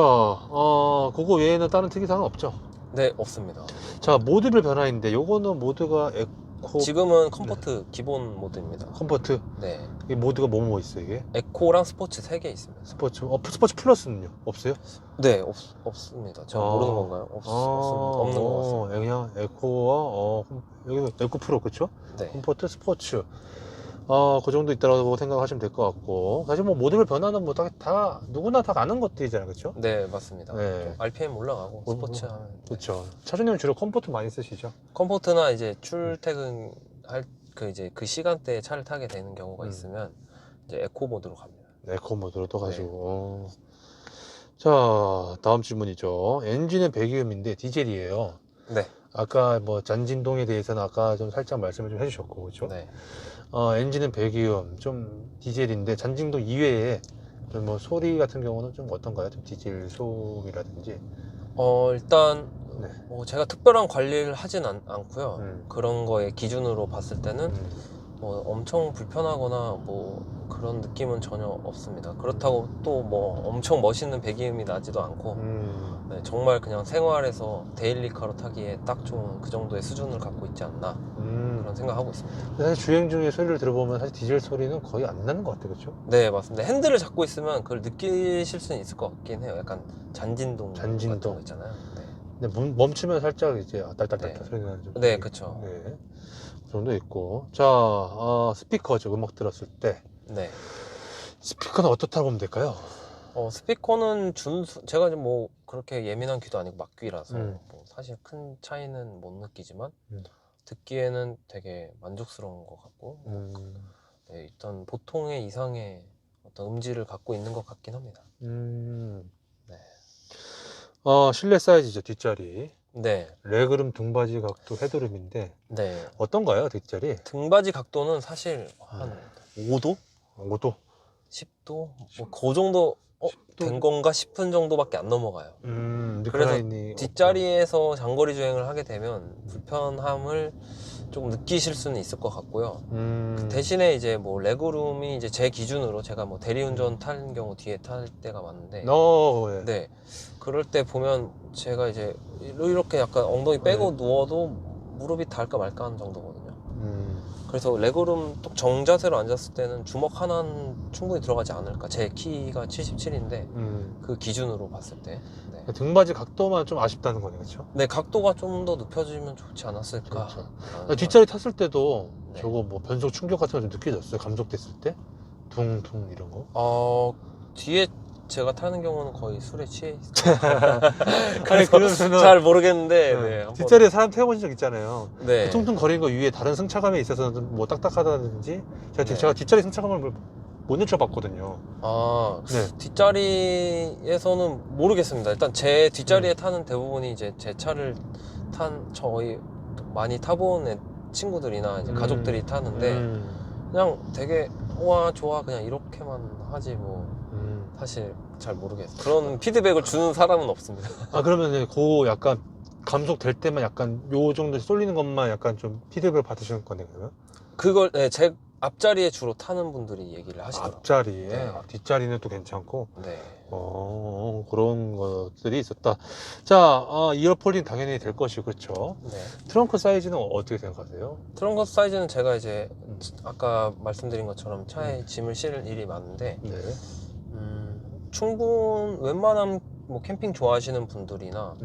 그거 외에는 다른 특이사항은 없죠? 네, 없습니다. 자, 모드별 변화인데 요거는 모드가 에코 지금은 컴포트 기본 모드입니다. 컴포트. 네. 이 모드가 뭐 있어요 이게? 에코랑 스포츠 3개 있습니다. 스포츠 스포츠 플러스는요? 없어요? 네, 없습니다. 제가 모르는 건가요? 없는 것 같습니다. 그냥 에코와 여기 에코 프로 그쵸? 네. 컴포트 스포츠 그 정도 있다고 생각하시면 될 것 같고 사실 뭐 모드별 변화는 뭐 다 누구나 다 아는 것들이잖아요 그쵸? 네, 맞습니다. 네. 좀 RPM 올라가고 스포츠 하면 그쵸. 차주님은 주로 컴포트 많이 쓰시죠? 컴포트나 이제 출퇴근할 그 시간대에 차를 타게 되는 경우가 있으면 이제 에코 모드로 갑니다. 에코 모드로 또 가지고 자, 다음 질문이죠. 엔진의 배기음인데 디젤이에요. 네. 아까 뭐 잔진동에 대해서는 아까 좀 살짝 말씀을 좀 해주셨고 그렇죠? 네. 엔진은 배기음 좀 디젤인데 잔진동 이외에 좀 뭐 소리 같은 경우는 좀 어떤가요? 좀 디젤 소음이라든지. 일단 네. 제가 특별한 관리를 하진 않고요. 그런 거에 기준으로 봤을 때는 뭐 엄청 불편하거나 뭐 그런 느낌은 전혀 없습니다. 그렇다고 또 뭐 엄청 멋있는 배기음이 나지도 않고 네, 정말 그냥 생활에서 데일리카로 타기에 딱 좋은 그 정도의 수준을 갖고 있지 않나 그런 생각하고 있습니다. 사실 주행 중에 소리를 들어보면 사실 디젤 소리는 거의 안 나는 것 같아요, 그렇죠? 네, 맞습니다. 핸들을 잡고 있으면 그걸 느끼실 수는 있을 것 같긴 해요. 약간 잔진동 같은 거 있잖아요. 네. 근데 멈추면 살짝 이제 딸딸딸 네. 소리 나는 좀. 네, 그쵸. 네. 그 정도 있고. 자, 스피커죠. 음악 들었을 때. 네. 스피커는 어떻다고 보면 될까요? 스피커는 제가 뭐 그렇게 예민한 귀도 아니고 막귀라서 뭐 사실 큰 차이는 못 느끼지만 듣기에는 되게 만족스러운 것 같고 네, 일단 보통의 이상의 어떤 음질을 갖고 있는 것 같긴 합니다. 네. 실내 사이즈죠. 뒷자리. 네. 레그룸 등받이 각도 헤드룸인데 네. 어떤가요? 뒷자리? 등받이 각도는 사실 한 5도? 5도? 10도? 뭐 그 정도 된 건가 싶은 정도밖에 안 넘어가요. 그래서 뒷자리에서 장거리 주행을 하게 되면 불편함을 조금 느끼실 수는 있을 것 같고요. 그 대신에 이제 뭐 레그룸이 이제 제 기준으로 제가 뭐 대리운전 타는 경우 뒤에 탈 때가 많은데 네. 네. 그럴 때 보면 제가 이제 이렇게 약간 엉덩이 빼고 누워도 무릎이 닿을까 말까 하는 정도거든요. 그래서 레그룸 또 정자세로 앉았을 때는 주먹 하나는 충분히 들어가지 않을까. 제 키가 77인데 그 기준으로 봤을 때 네. 등받이 각도만 좀 아쉽다는 거네요, 그렇죠? 네, 각도가 좀 더 눕혀지면 좋지 않았을까. 그렇죠. 뒷자리 탔을 때도 네. 저거 뭐 변속 충격 같은 거 좀 느껴졌어요? 감속됐을 때? 둥둥 이런 거? 뒤에 제가 타는 경우는 거의 술에 취해 있어요. 그래서 그러면은 잘 모르겠는데 네, 뒷자리에 사람 태워본 적 있잖아요. 네. 그 퉁퉁 거리는 거 위에 다른 승차감에 있어서는 뭐 딱딱하다든지 제가 뒷자리 승차감을 못 느껴봤거든요. 네. 뒷자리에서는 모르겠습니다. 일단 제 뒷자리에 타는 대부분이 이제 제 차를 저희 많이 타본 친구들이나 이제 가족들이 타는데 그냥 되게 와 좋아 그냥 이렇게만 하지 뭐 사실 잘 모르겠어요. 그런 피드백을 주는 사람은 없습니다. 그러면 그 약간 감속될 때만 약간 요 정도 쏠리는 것만 약간 좀 피드백을 받으시는 거네요, 그러면? 그걸 제 앞자리에 주로 타는 분들이 얘기를 하시더라고요. 앞자리에? 네. 뒷자리는 또 괜찮고? 네. 그런 것들이 있었다. 자, 이어폴딩 당연히 될 것이고, 그렇죠? 네. 트렁크 사이즈는 어떻게 생각하세요? 트렁크 사이즈는 제가 이제 아까 말씀드린 것처럼 차에 짐을 실을 일이 많은데 네. 웬만한 뭐 캠핑 좋아하시는 분들이나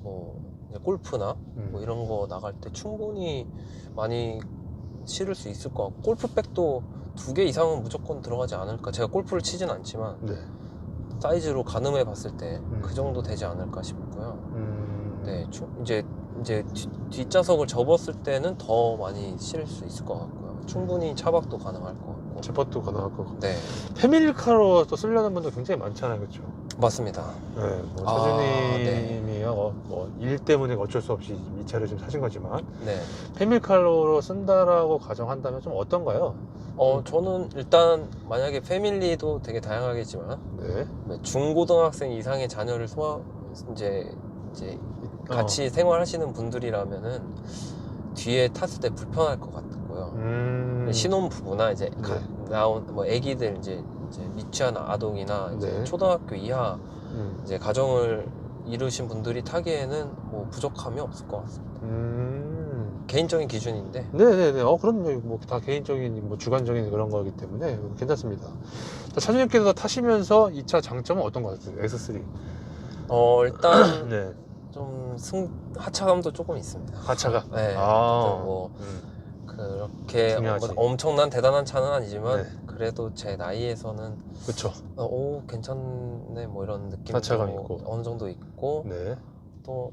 뭐 이제 골프나 뭐 이런 거 나갈 때 충분히 많이 실을 수 있을 것 같고 골프백도 2개 이상은 무조건 들어가지 않을까. 제가 골프를 치진 않지만 사이즈로 가늠해 봤을 때 그 정도 되지 않을까 싶고요. 네, 이제 뒷좌석을 접었을 때는 더 많이 실을 수 있을 것 같고요. 충분히 차박도 가능할 것 같고. 제팟도 가능할 거고. 네, 패밀리카로 또 쓰려는 분도 굉장히 많잖아요, 그렇죠? 맞습니다. 네, 뭐 아, 차주님이 일 때문에 어쩔 수 없이 이 차를 좀 사신 거지만 네. 패밀리카로 쓴다라고 가정한다면 좀 어떤가요? 저는 일단 만약에 패밀리도 되게 다양하겠지만 네. 중고등학생 이상의 자녀를 이제 같이 생활하시는 분들이라면은 뒤에 탔을 때 불편할 것 같고요. 신혼 부부나 이제 네. 나온 뭐 아기들 이제 미취한 아동이나 이제 네. 초등학교 이하 이제 가정을 이루신 분들이 타기에는 뭐 부족함이 없을 것 같습니다. 개인적인 기준인데. 네네네. 그럼요. 뭐 다 개인적인, 뭐 주관적인 그런 거기 때문에 괜찮습니다. 자, 차주님께서 타시면서 이 차 장점은 어떤 것 같아요? X3. 일단 네. 좀 하차감도 조금 있습니다. 하차가. 네. 아. 뭐 그렇게 중요하지. 엄청난 대단한 차는 아니지만 네. 그래도 제 나이에서는 그렇죠. 오 괜찮네 뭐 이런 느낌도 하차감 있고. 어느 정도 있고 네. 또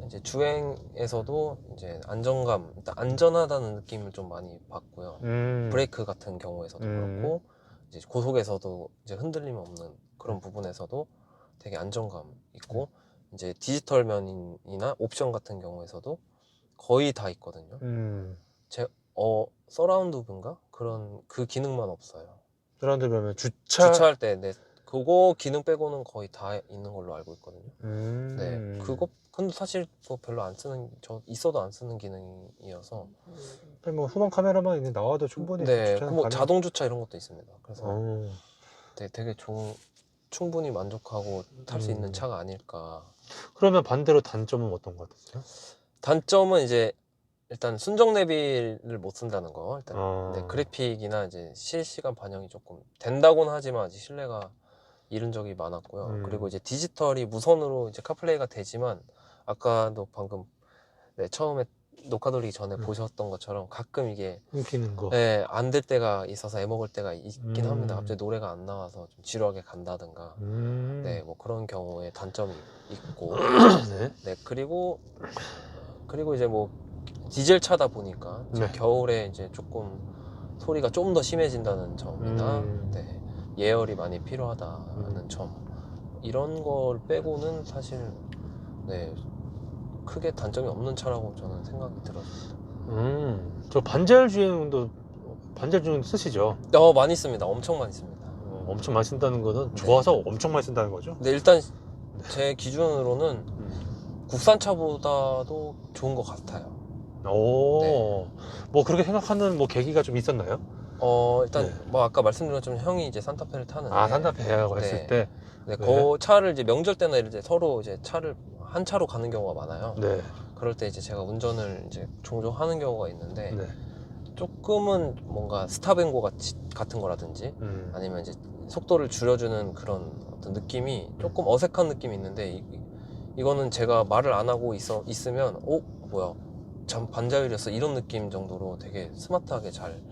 이제 주행에서도 이제 안정감, 일단 안전하다는 느낌을 좀 많이 받고요. 브레이크 같은 경우에서도 그렇고 이제 고속에서도 이제 흔들림 없는 그런 부분에서도 되게 안정감 있고 이제 디지털 면이나 옵션 같은 경우에서도 거의 다 있거든요. 서라운드인가 그런 그 기능만 없어요. 사람들 보면 주차할 때 그거 기능 빼고는 거의 다 있는 걸로 알고 있거든요. 네, 그거 근데 사실 뭐 별로 안 쓰는 있어도 안 쓰는 기능이어서. 뭐 후방 카메라만 있는 나와도 충분히 네, 주차는 뭐 가능. 자동 주차 이런 것도 있습니다. 그래서 되게 충분히 만족하고 탈 수 있는 차가 아닐까. 그러면 반대로 단점은 어떤 것 같으세요? 단점은 이제 일단 순정 내비를 못 쓴다는 거. 일단 네, 그래픽이나 이제 실시간 반영이 조금 된다고는 하지만 아직 신뢰가 이른 적이 많았고요. 그리고 이제 디지털이 무선으로 이제 카플레이가 되지만 아까도 방금 처음에 녹화 돌리기 전에 보셨던 것처럼 가끔 이게 끊기는 거. 네, 안 될 때가 있어서 애먹을 때가 있긴 합니다. 갑자기 노래가 안 나와서 좀 지루하게 간다든가. 네, 뭐 그런 경우에 단점이 있고. 네. 네, 그리고 이제 뭐 디젤 차다 보니까 네. 겨울에 이제 조금 소리가 좀 더 심해진다는 점이나 네, 예열이 많이 필요하다는 점, 이런 걸 빼고는 사실 네, 크게 단점이 없는 차라고 저는 생각이 들었습니다. 저 반절 주행 쓰시죠? 많이 씁니다. 엄청 많이 씁니다. 엄청 많이 쓴다는 거는 네. 좋아서 엄청 많이 쓴다는 거죠? 근데 일단 제 기준으로는 국산차보다도 좋은 것 같아요. 네. 뭐 그렇게 생각하는 뭐 계기가 좀 있었나요? 일단 뭐 아까 말씀드린 것처럼 형이 이제 산타페를 타는데 산타페라고 했을 때. 네, 그 차를 이제 명절 때나 이제 서로 이제 차를 한 차로 가는 경우가 많아요. 네. 그럴 때 이제 제가 운전을 이제 종종 하는 경우가 있는데 네. 조금은 뭔가 스탑앤고 같은 거라든지 아니면 이제 속도를 줄여주는 그런 어떤 느낌이 조금 어색한 느낌이 있는데 이거는 제가 말을 안 하고 있으면 뭐야 참 반자율이었어 이런 느낌 정도로 되게 스마트하게 잘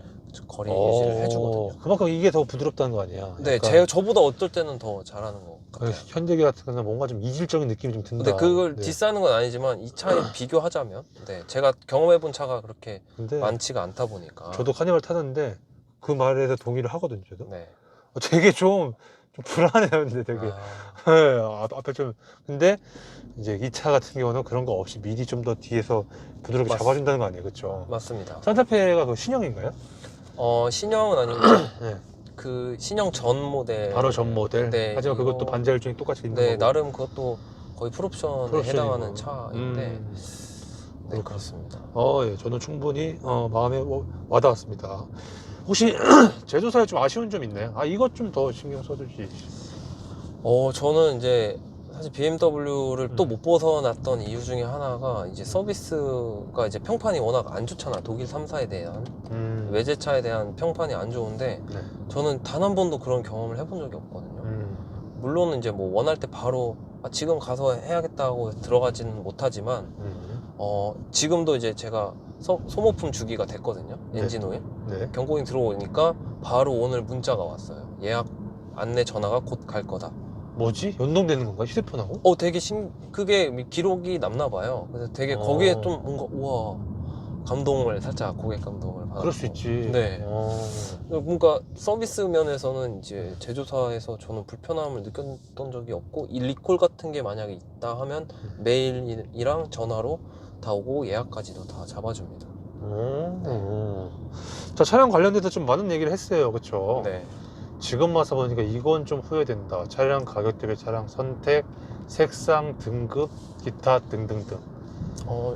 거리 유지를 해주거든요. 그만큼 이게 더 부드럽다는 거 아니야? 네, 저보다 어떨 때는 더 잘하는 것 같아요. 현대기 같은 거는 뭔가 좀 이질적인 느낌이 좀 든다. 근데 그걸 디스하는 건 아니지만 이 차에 비교하자면 제가 경험해본 차가 그렇게 근데 많지가 않다 보니까. 저도 카니발 타는데 그 말에 대해서 동의를 하거든요. 저도. 네. 되게 좀 불안해요. 근데 되게 앞에 좀. 근데 이제 이 차 같은 경우는 그런 거 없이 미리 좀 더 뒤에서 부드럽게 잡아준다는 거 아니에요, 그렇죠? 맞습니다. 산타페가 그 신형인가요? 신형은 아니고 네. 그 신형 전 모델. 바로 전 모델. 네, 하지만 그것도 반자율 중에 똑같이 있는 거고. 나름 그것도 거의 풀옵션에 풀옵션이고. 해당하는 차인데. 네, 그렇습니다. 예, 저는 충분히 마음에 와닿았습니다. 혹시 제조사에 좀 아쉬운 점 있나요? 이것 좀 더 신경 써주시. 저는 이제 사실 BMW를 또 못 벗어났던 이유 중에 하나가 이제 서비스가 이제 평판이 워낙 안 좋잖아. 독일 3사에 대한 외제차에 대한 평판이 안 좋은데 저는 단 한 번도 그런 경험을 해본 적이 없거든요. 물론 이제 뭐 원할 때 바로 지금 가서 해야겠다고 들어가지는 못하지만 지금도 이제 제가 소모품 주기가 됐거든요. 엔진 오일. 경고잉 들어오니까 바로 오늘 문자가 왔어요. 예약 안내 전화가 곧 갈 거다. 뭐지? 연동되는 건가? 휴대폰하고? 되게 그게 기록이 남나 봐요. 그래서 되게 거기에 좀 뭔가 우와 감동을 살짝 고객 감동을 받았고. 그럴 수 있지. 네. 어. 뭔가 서비스 면에서는 이제 제조사에서 저는 불편함을 느꼈던 적이 없고, 이 리콜 같은 게 만약에 있다 하면 메일이랑 전화로 다 오고 예약까지도 다 잡아줍니다. 자, 차량 관련돼서 좀 많은 얘기를 했어요. 그쵸? 네. 지금 와서 보니까 이건 좀 후회된다. 차량 가격 대비 차량 선택, 색상, 등급, 기타 등등등.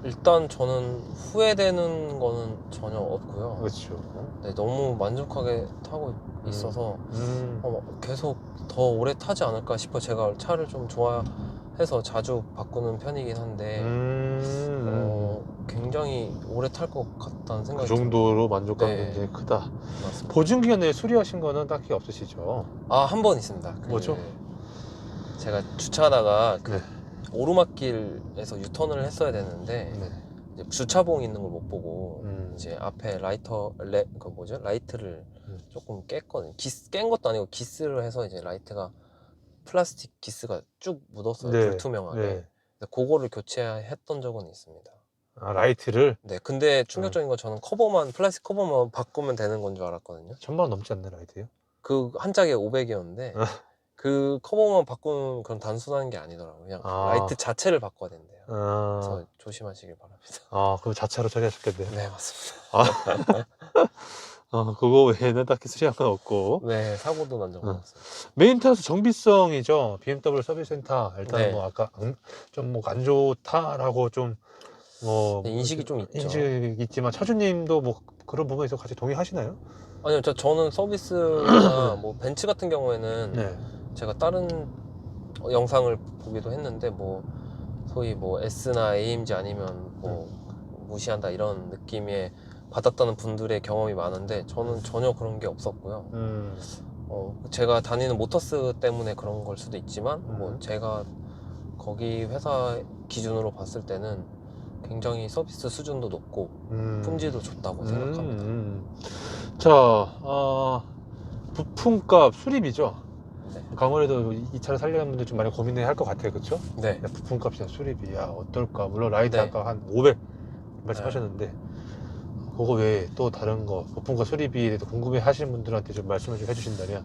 일단 저는 후회되는 거는 전혀 없고요. 그렇죠. 네, 너무 만족하게 타고 있어서 계속 더 오래 타지 않을까 싶어. 제가 차를 좀 좋아해서 자주 바꾸는 편이긴 한데 굉장히 오래 탈 것 같다는 그 생각이 정도로 만족감이 네. 굉장히 크다. 맞습니다. 보증 기간 내에 수리하신 거는 딱히 없으시죠? 한 번 있습니다. 뭐죠? 제가 주차하다가 네. 오르막길에서 유턴을 했어야 되는데 네. 이제 주차봉 있는 걸 못 보고 이제 이제 앞에 라이트를 조금 깼거든요. 깬 것도 아니고 기스를 해서 이제 라이트가 플라스틱 기스가 쭉 묻었어요. 네. 불투명하게. 네. 그거를 교체했던 적은 있습니다. 아, 라이트를 네, 근데 충격적인 건 저는 플라스틱 커버만 바꾸면 되는 건 줄 알았거든요. 1000만 넘지 않나 라이트요? 그 한 짝에 500이었는데 그 커버만 바꾸면 그런 단순한 게 아니더라고요. 그냥 라이트 자체를 바꿔야 된대요. 그래서 조심하시길 바랍니다. 그럼 자차로 처리하셨겠네요. 네, 맞습니다. 그거 외에는 딱히 수리한 건 없고. 네, 사고도 난 적은 없어요. 메인터스 정비성이죠. BMW 서비스 센터. 일단 네. 뭐 아까 좀 뭐 안 좋다라고 좀 네, 인식이 좀 있죠. 인식이 있지만 차주님도 뭐 그런 부분에서 같이 동의하시나요? 아니요, 저는 서비스나 뭐 벤츠 같은 경우에는 네. 제가 다른 영상을 보기도 했는데 뭐 소위 뭐 S나 AMG 아니면 뭐 무시한다 이런 느낌의 받았다는 분들의 경험이 많은데 저는 전혀 그런 게 없었고요. 제가 다니는 모터스 때문에 그런 걸 수도 있지만 뭐 제가 거기 회사 기준으로 봤을 때는 굉장히 서비스 수준도 높고 품질도 좋다고 생각합니다. 자, 부품값 수리비죠. 네. 강원에도 이 차를 살려는 분들 좀 많이 고민을 할 것 같아요, 그렇죠? 네. 부품값이나 수리비야 어떨까? 물론 라이트 네. 아까 한 500 말씀하셨는데 그거 외에 또 다른 거 부품과 수리비에 대해서 궁금해 하시는 분들한테 좀 말씀을 좀 해주신다면.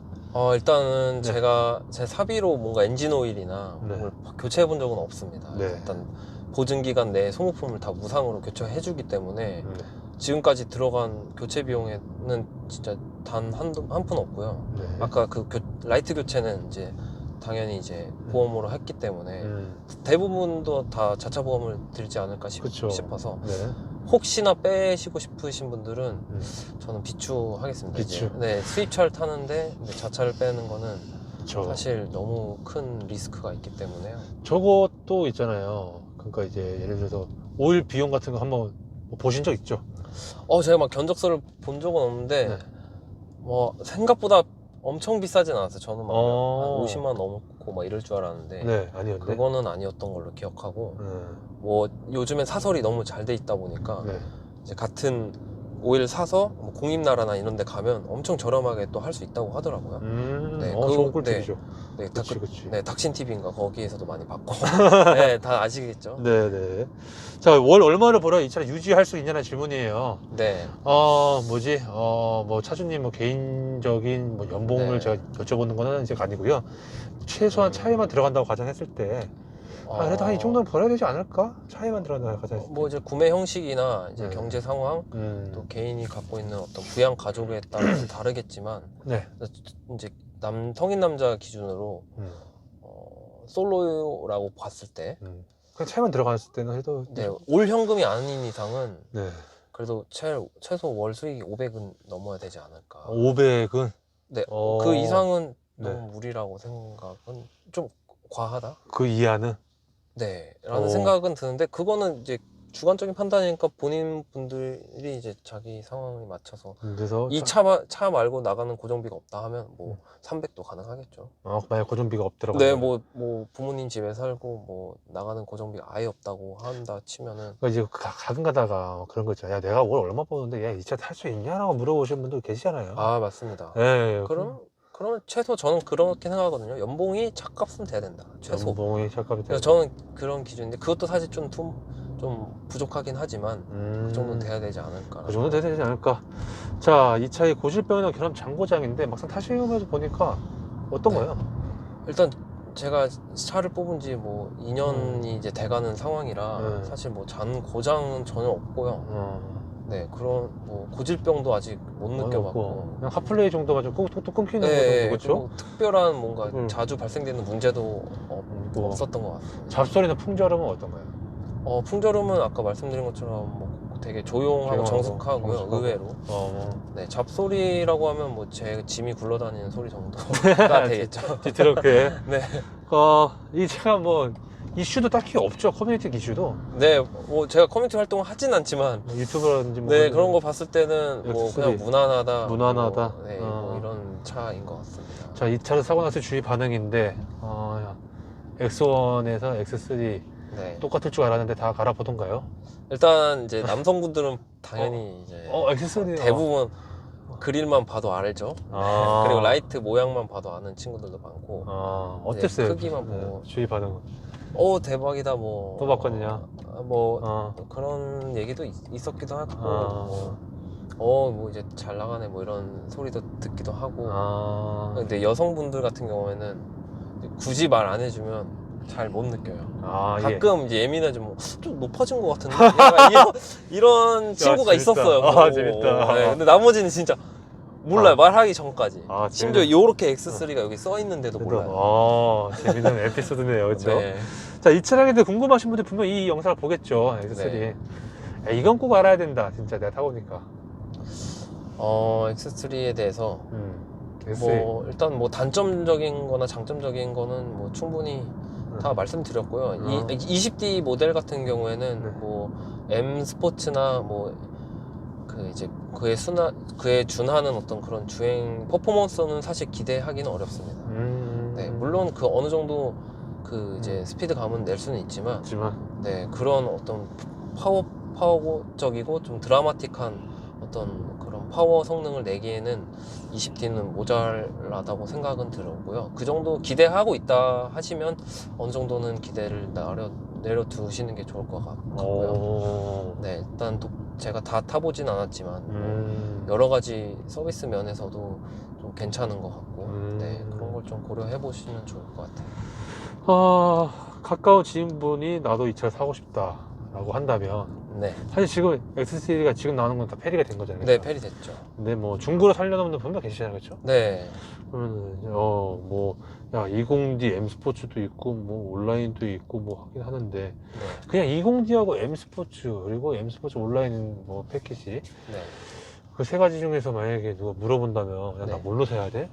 일단은 네. 제가 제 사비로 뭔가 엔진 오일이나 네. 뭘 교체해 본 적은 없습니다. 네. 일단 보증 기간 내에 소모품을 다 무상으로 교체해 주기 때문에 네. 지금까지 들어간 교체 비용에는 진짜 단 한 푼 없고요. 네. 아까 그 라이트 교체는 이제 당연히 이제 보험으로 했기 때문에 대부분도 다 자차 보험을 들지 않을까 그쵸. 싶어서 네. 혹시나 빼시고 싶으신 분들은 저는 비추하겠습니다. 비추. 이제. 네, 수입차를 타는데 자차를 빼는 거는 그쵸. 사실 너무 큰 리스크가 있기 때문에요. 저것도 있잖아요. 그러니까 이제 예를 들어서 오일 비용 같은 거 한번 뭐 보신 적 있죠? 제가 막 견적서를 본 적은 없는데 네. 뭐 생각보다 엄청 비싸진 않았어요. 저는 막 한 어. 50만 원 넘고 막 이럴 줄 알았는데 네, 아니었네. 그거는 아니었던 걸로 기억하고 뭐 요즘엔 사설이 너무 잘 돼 있다 보니까 네. 이제 같은 오일 사서 뭐 공임나라나 이런 데 가면 엄청 저렴하게 또 할 수 있다고 하더라고요. 네, 좋은 꿀팁이죠. 네, 그치. 네, 닥친 TV인가 거기에서도 많이 받고 네, 다 아시겠죠? 네네. 자, 월 얼마를 벌어야 이 차를 유지할 수 있냐는 질문이에요. 네. 뭐 차주님 뭐 개인적인 뭐 연봉을 네. 제가 여쭤보는 거는 이제 아니고요. 최소한 차에만 들어간다고 가정했을 때 그래도 한 이 정도는 벌어야 되지 않을까? 차에만 들어간다고 가정했을 때. 뭐 이제 구매 형식이나 이제 네. 경제 상황 또 개인이 갖고 있는 어떤 부양 가족에 따라서 다르겠지만 네. 이제 성인 남자 기준으로 솔로라고 봤을 때 그냥 차에만 들어갔을 때는 해도 네, 올 현금이 아닌 이상은 네. 그래도 최소 월 수익이 500은 넘어야 되지 않을까. 500은 네, 그 이상은 네. 너무 무리라고 생각은 좀 과하다. 그 이하는 네, 라는 생각은 드는데 그거는 이제 주관적인 판단이니까 본인 분들이 이제 자기 상황에 맞춰서 그래서 이 차 말고 나가는 고정비가 없다 하면 뭐 300도 가능하겠죠. 만약 고정비가 없더라고. 네, 뭐 부모님 집에 살고 뭐 나가는 고정비가 아예 없다고 한다 치면은 그러니까 이제 가끔 가다가 그런 거 있잖아요. 야, 내가 월 얼마 버는데 야, 이 차 탈 수 있냐라고 물어보시는 분도 계시잖아요. 맞습니다. 네. 그러면 최소 저는 그렇게 생각하거든요. 연봉이 차값은 돼야 된다. 최소. 연봉이 차값이 그래서 저는 그런 기준인데 그것도 사실 좀 좀 부족하긴 하지만 그 정도는 돼야 되지 않을까. 그 정도 돼야 되지 않을까. 자, 이 차의 고질병이나 결함 장고장인데 막상 타시면서 보니까 어떤가요? 일단 제가 차를 뽑은 지 뭐 2년이 이제 돼가는 상황이라 사실 뭐 잔 고장은 전혀 없고요. 네, 그런 뭐 고질병도 아직 못 느껴봤고 그냥 핫플레이 정도만 좀 톡톡 끊기는 거 네, 정도, 그렇죠? 그리고 특별한 뭔가 자주 발생되는 문제도 없었던 것 같습니다. 잡소리나 풍절음은 어떤가요? 풍절음은 아까 말씀드린 것처럼 뭐 되게 조용하고 정숙하고요. 의외로. 네, 잡소리라고 하면 뭐 제 짐이 굴러다니는 소리 정도가 되겠죠. 뒤트럭에. 네. 이 차가 뭐 이슈도 딱히 없죠. 커뮤니티 이슈도. 네, 뭐 제가 커뮤니티 활동을 하진 않지만 유튜브라든지 뭐 네, 그런 거 봤을 때는 뭐 X3. 그냥 무난하다. 무난하다. 뭐, 네, 뭐 이런 차인 것 같습니다. 자, 이 차를 사고 나서 주위 반응인데 X1에서 X3 네. 똑같을 줄 알았는데 다 갈아보던가요? 일단 이제 남성분들은 당연히 이제 X3 대부분 그릴만 봐도 알죠. 그리고 라이트 모양만 봐도 아는 친구들도 많고. 어땠어요? 크기만 보고. 주위 반응은? 대박이다 뭐. 또 바꿨느냐? 그런 얘기도 있었기도 하고. 뭐 이제 잘 나가네 뭐 이런 소리도 듣기도 하고. 근데 여성분들 같은 경우에는 굳이 말 안 해주면 잘 못 느껴요. 가끔 이제 예민해지면 좀 높아진 것 같은데 약간 이런 친구가 있었어요. 재밌다. 네, 근데 나머지는 진짜 몰라요. 말하기 전까지. 심지어 재밌네. 요렇게 X3가 여기 써 있는데도 몰라요. 재밌는 에피소드네요, 그렇죠? 네. 자, 이 차량에 대해 궁금하신 분들 분명 이 영상을 보겠죠, X3. 네. 이건 꼭 알아야 된다, 진짜 내가 타보니까. X3에 대해서 뭐 일단 뭐 단점적인 거나 장점적인 거는 뭐 충분히 다 말씀드렸고요. 20D 모델 같은 경우에는 뭐 M 스포츠나 뭐 그 이제 그에 준하는 어떤 그런 주행 퍼포먼스는 사실 기대하기는 어렵습니다. 네, 물론 그 어느 정도 그 이제 스피드감은 낼 수는 있지만 네, 그런 어떤 파워적이고 좀 드라마틱한 어떤 그런 파워 성능을 내기에는 20D는 모자라다고 생각은 들었고요. 그 정도 기대하고 있다 하시면 어느 정도는 기대를 내려두시는 게 좋을 것 같고요. 네, 일단 제가 다 타보진 않았지만 여러 가지 서비스 면에서도 좀 괜찮은 것 같고 네, 그런 걸 좀 고려해 보시면 좋을 것 같아요. 가까운 지인분이 나도 이 차를 사고 싶다 라고 한다면 네, 사실 지금 X3가 지금 나오는 건 다 폐리가 된 거잖아요. 네, 폐리 됐죠. 근데 뭐 중고로 살려는 분들 분명 계시잖아요, 그렇죠? 네, 그러면 뭐 20D M 스포츠도 있고 뭐 온라인도 있고 뭐 하긴 하는데 네, 그냥 20D하고 M 스포츠 그리고 M 스포츠 온라인 뭐 패키지 네. 그 세 가지 중에서 만약에 누가 물어본다면 야, 나 뭘로 사야 돼?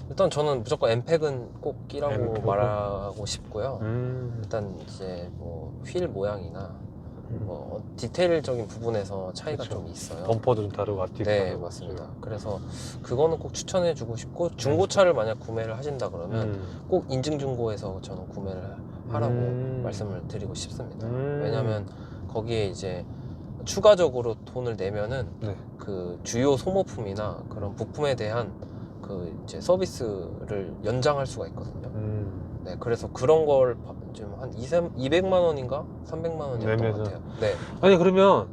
일단 저는 무조건 M팩은 꼭 끼라고 M팩은? 말하고 싶고요. 음. 일단 이제 뭐 휠 모양이나 뭐 디테일적인 부분에서 차이가 그쵸. 좀 있어요. 범퍼도 좀 다르고 앞뒤도 네, 다르고. 맞습니다. 그래서 그거는 꼭 추천해주고 싶고 중고차를 만약 구매를 하신다 그러면 꼭 인증중고에서 저는 구매를 하라고 말씀을 드리고 싶습니다. 왜냐면 거기에 이제 추가적으로 돈을 내면은 네. 그 주요 소모품이나 그런 부품에 대한 그 이제 서비스를 연장할 수가 있거든요. 네, 그래서 그런 걸 지금 한 200만 원인가 300만 원이었던 것 같아요. 네. 아니 그러면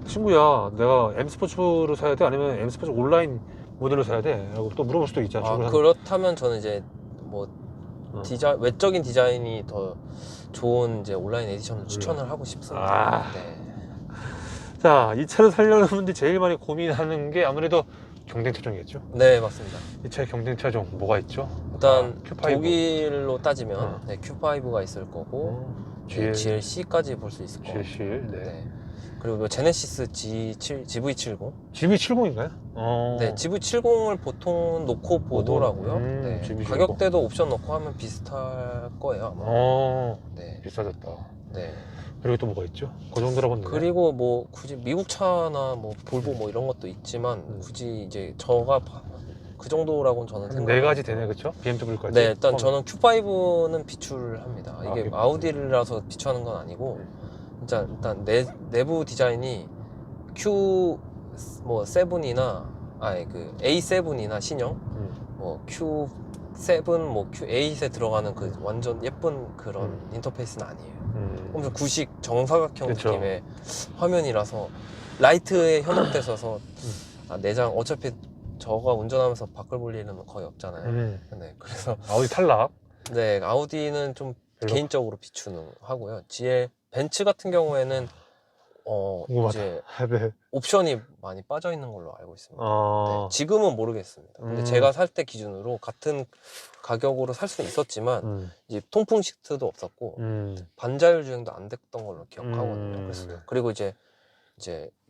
친구야 내가 M 스포츠로 사야 돼? 아니면 M 스포츠 온라인 모델로 사야 돼? 라고 또 물어볼 수도 있잖아. 그렇다면 저는 이제 뭐 외적인 디자인이 더 좋은 이제 온라인 에디션을 추천을 하고 싶습니다. 네. 자, 이 차를 사려는 분들이 제일 많이 고민하는 게 아무래도 경쟁 차종이겠죠? 네, 맞습니다. 이 차의 경쟁 차종 뭐가 있죠? 일단 Q5. 독일로 따지면 네, Q5가 있을 거고 GLC까지 볼 수 있을 거고 네. 그리고 뭐 제네시스 GV70 GV70인가요? 네, GV70을 보통 놓고 보더라고요. 네, GV70. 가격대도 옵션 넣고 하면 비슷할 거예요 아마. 네. 비싸졌다. 네. 그리고 또 뭐가 있죠? 그 정도라고 했는데. 그리고 뭐 굳이 미국 차나 뭐 볼보 뭐 이런 것도 있지만 굳이 이제 저가 그 정도라고는 저는 생각. 네 가지 되네, 그렇죠? BMW까지. 네, 일단 저는 Q5는 비추를 합니다. 이게 Q5. 아우디라서 비추하는 건 아니고, 진짜 일단 내부 디자인이 Q 뭐 7이나 그 A7이나 신형, 뭐 Q Q7, 뭐 Q8에 들어가는 그 완전 예쁜 그런 인터페이스는 아니에요. 엄청 구식 정사각형 그쵸. 느낌의 화면이라서 라이트에 현혹돼서서 내장 어차피 저가 운전하면서 바꿀 볼 일은 거의 없잖아요. 네, 그래서 아우디 탈락. 네, 아우디는 좀 별로? 개인적으로 비추는 하고요. GL 벤츠 같은 경우에는 궁금하다. 이제 네. 옵션이 많이 빠져 있는 걸로 알고 있습니다. 네, 어. 지금은 모르겠습니다. 근데 제가 살 때 기준으로 같은 가격으로 살 수는 있었지만 이제 통풍 시트도 없었고 반자율 주행도 안 됐던 걸로 기억하거든요. 그래서 네. 그리고 이제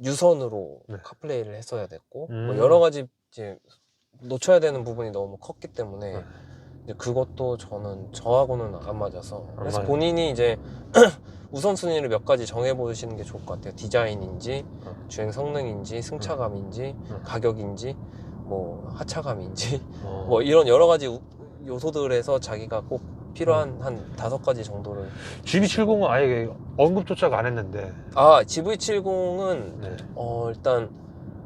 유선으로 네. 카플레이를 했어야 됐고 뭐 여러 가지 이제 놓쳐야 되는 부분이 너무 컸기 때문에 이제 그것도 저하고는 안 맞아서 그래서 맞아요. 본인이 이제 우선순위를 몇 가지 정해보시는 게 좋을 것 같아요. 디자인인지 주행 성능인지 승차감인지 가격인지 뭐 하차감인지 뭐 이런 여러 가지 요소들에서 자기가 꼭 필요한 한 5가지 정도를 GV70은 아예 언급조차 안 했는데. 아 GV70은 네. 일단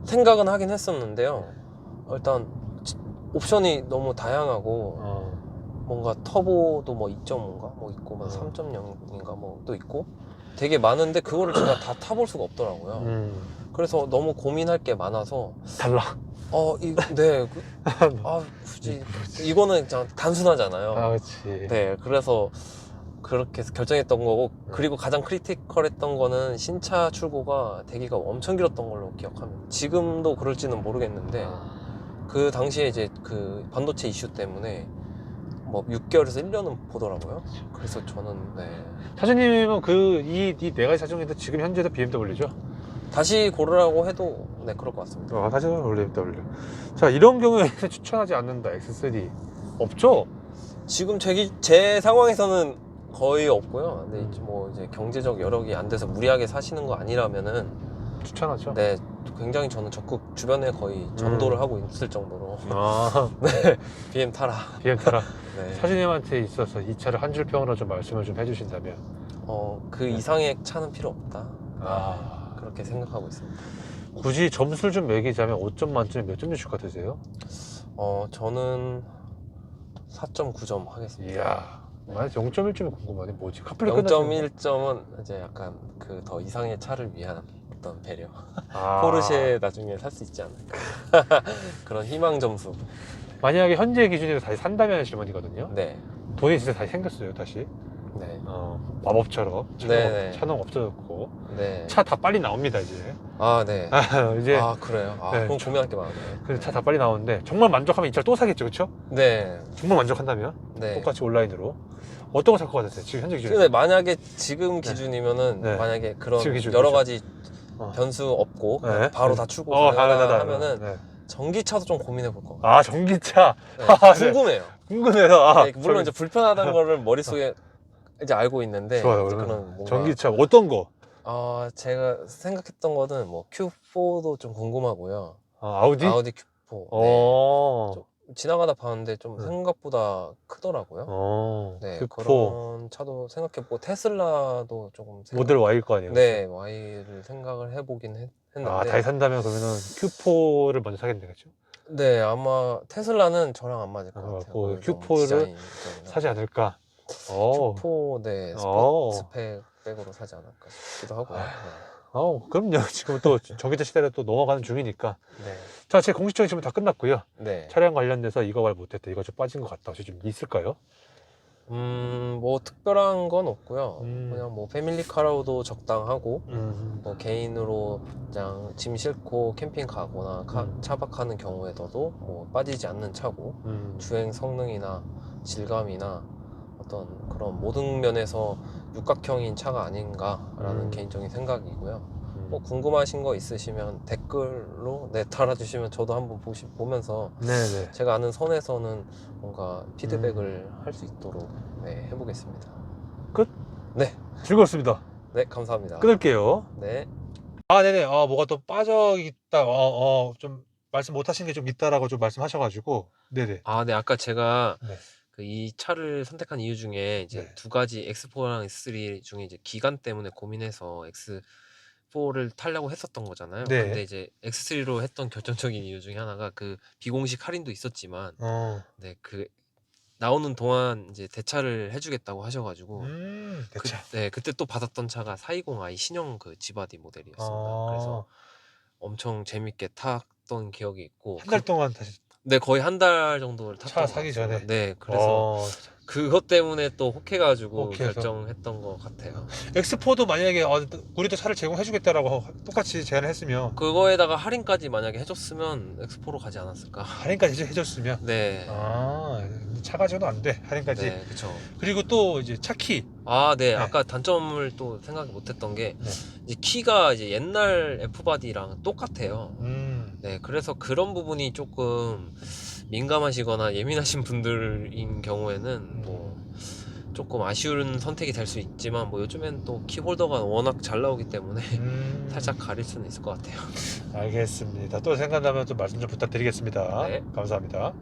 생각은 하긴 했었는데요. 일단 옵션이 너무 다양하고 뭔가 터보도 뭐 2.5인가 뭐 있고 뭐 3.0인가 뭐 또 있고 되게 많은데 그거를 제가 다 타볼 수가 없더라고요. 그래서 너무 고민할 게 많아서 탈락. 네, 굳이 이거는 그냥 단순하잖아요. 아, 그렇지. 네, 그래서 그렇게 해서 결정했던 거고 그리고 가장 크리티컬했던 거는 신차 출고가 대기가 엄청 길었던 걸로 기억합니다. 지금도 그럴지는 모르겠는데 그 당시에 이제 그 반도체 이슈 때문에 뭐 6개월에서 1년은 보더라고요. 그래서 저는 네. 사장님은 이 네 가지 사정에도 지금 현재도 BMW죠? 다시 고르라고 해도 네 그럴 것 같습니다. 사실은 원래 BMW. 자, 이런 경우에는 추천하지 않는다. X3 없죠? 지금 제 상황에서는 거의 없고요. 근데 이제 뭐 이제 경제적 여력이 안 돼서 무리하게 사시는 거 아니라면은 추천하죠. 네 굉장히 저는 적극 주변에 거의 전도를 하고 있을 정도로 네 BM 타라. BM 타라. 네. 사장님한테 있어서 이 차를 한 줄 평으로 좀 말씀을 좀 해주신다면. 그 이상의 차는 필요 없다. 아. 그렇게 생각하고 있습니다. 굳이 점수를 좀 매기자면 5점 만점에 몇 점 주실 것 같으세요? 저는 4.9점 하겠습니다. 이야. 만약 0.1점이 궁금하네. 뭐지? 카플이 끝났으면 0.1점은 이제 약간 그 더 이상의 차를 위한 어떤 배려. 아. 포르쉐 나중에 살 수 있지 않을까. 그런 희망 점수. 만약에 현재 기준으로 다시 산다면 질문이거든요. 네. 돈이 진짜 다시 생겼어요. 다시. 네. 마법처럼. 네네. 차는 없어졌고. 네. 차 다 빨리 나옵니다, 이제. 네. 이제. 그래요? 네, 그럼 고민할 게 많아요. 그래서 차 다 빨리 나오는데 정말 만족하면 이 차를 또 사겠죠, 그렇죠? 네. 정말 만족한다면 네. 똑같이 온라인으로 어떤 거 살 것 같으세요? 지금 현재 기준으로? 근데 만약에 지금 기준이면은 네. 만약에 그런 지금 기준, 여러 그렇죠. 가지 변수 없고 네. 바로 네. 다 출고 가능하면은 네. 전기차도 좀 고민해 볼 것 같아요. 전기차. 네. 네. 궁금해요. 궁금해서. 네, 물론 이제 불편하다는 거를 머릿속에 이제 알고 있는데 좋아요. 이제 그러면 그런 뭔가 전기차 어떤 거? 제가 생각했던 거는 뭐 Q4도 좀 궁금하고요. 아우디? 아우디 Q4. 네. 좀 지나가다 봤는데 좀 네. 생각보다 크더라고요. 네, Q4 그런 차도 생각해보고 테슬라도 조금 모델 Y일 거 아니에요? 네, Y를 생각을 해보긴 했는데 다시 산다면 그러면은 Q4를 먼저 사겠네, 그렇죠? 네, 아마 테슬라는 저랑 안 맞을 것 같아요. 그 너무 Q4를 디자인적이나. 사지 않을까? Q4 네, 스포츠백으로 사지 않을까 싶기도 하고요. 그럼요. 지금 또 전기차 시대를 또 넘어가는 중이니까. 네. 자, 제 공식적인 질문 다 끝났고요. 네. 차량 관련돼서 이거 말 못했다, 이거 좀 빠진 것 같다, 혹시 좀 있을까요? 뭐 특별한 건 없고요. 그냥 뭐 패밀리카로도 적당하고 뭐 개인으로 그냥 짐 싣고 캠핑 가거나 차박하는 경우에도 뭐 빠지지 않는 차고 주행 성능이나 질감이나 어떤 그런 모든 면에서 육각형인 차가 아닌가라는 개인적인 생각이고요. 뭐 궁금하신 거 있으시면 댓글로 달아주시면 저도 한번 보면서 네네. 제가 아는 선에서는 뭔가 피드백을 할 수 있도록 해보겠습니다. 끝? 네. 즐거웠습니다. 네, 감사합니다. 끊을게요. 네. 네네. 뭐가 또 빠져 있다. 좀 말씀 못 하신 게 좀 있다라고 좀 말씀하셔가지고. 네네. 네, 아까 제가 네. 이 차를 선택한 이유 중에 이제 네. 두 가지 X4랑 X3 중에 이제 기간 때문에 고민해서 X4를 타려고 했었던 거잖아요. 네. 근데 이제 X3로 했던 결정적인 이유 중에 하나가 그 비공식 할인도 있었지만 네, 그 나오는 동안 이제 대차를 해주겠다고 하셔가지고 대차. 네, 그때 또 받았던 차가 420i 신형 그 G바디 모델이었습니다. 그래서 엄청 재밌게 탔던 기억이 있고 한 달 동안 다시 네, 거의 한 달 정도를 탔던 차 것 사기 같습니다. 전에. 네, 그래서 그것 때문에 또 혹해가지고 혹해서. 결정했던 것 같아요. 엑스포도 만약에 우리도 차를 제공해주겠다라고 똑같이 제안을 했으면 그거에다가 할인까지 만약에 해줬으면 엑스포로 가지 않았을까. 할인까지 해줬으면 네. 차 가져도 안 돼. 할인까지. 네, 그쵸. 그리고 또 이제 차 키. 네. 네. 아까 단점을 또 생각 못했던 게 네. 이제 키가 이제 옛날 F바디랑 똑같아요. 네, 그래서 그런 부분이 조금 민감하시거나 예민하신 분들인 경우에는 뭐 조금 아쉬운 선택이 될 수 있지만 뭐 요즘엔 또 키홀더가 워낙 잘 나오기 때문에 살짝 가릴 수는 있을 것 같아요. 알겠습니다. 또 생각나면 또 말씀 좀 부탁드리겠습니다. 네. 감사합니다.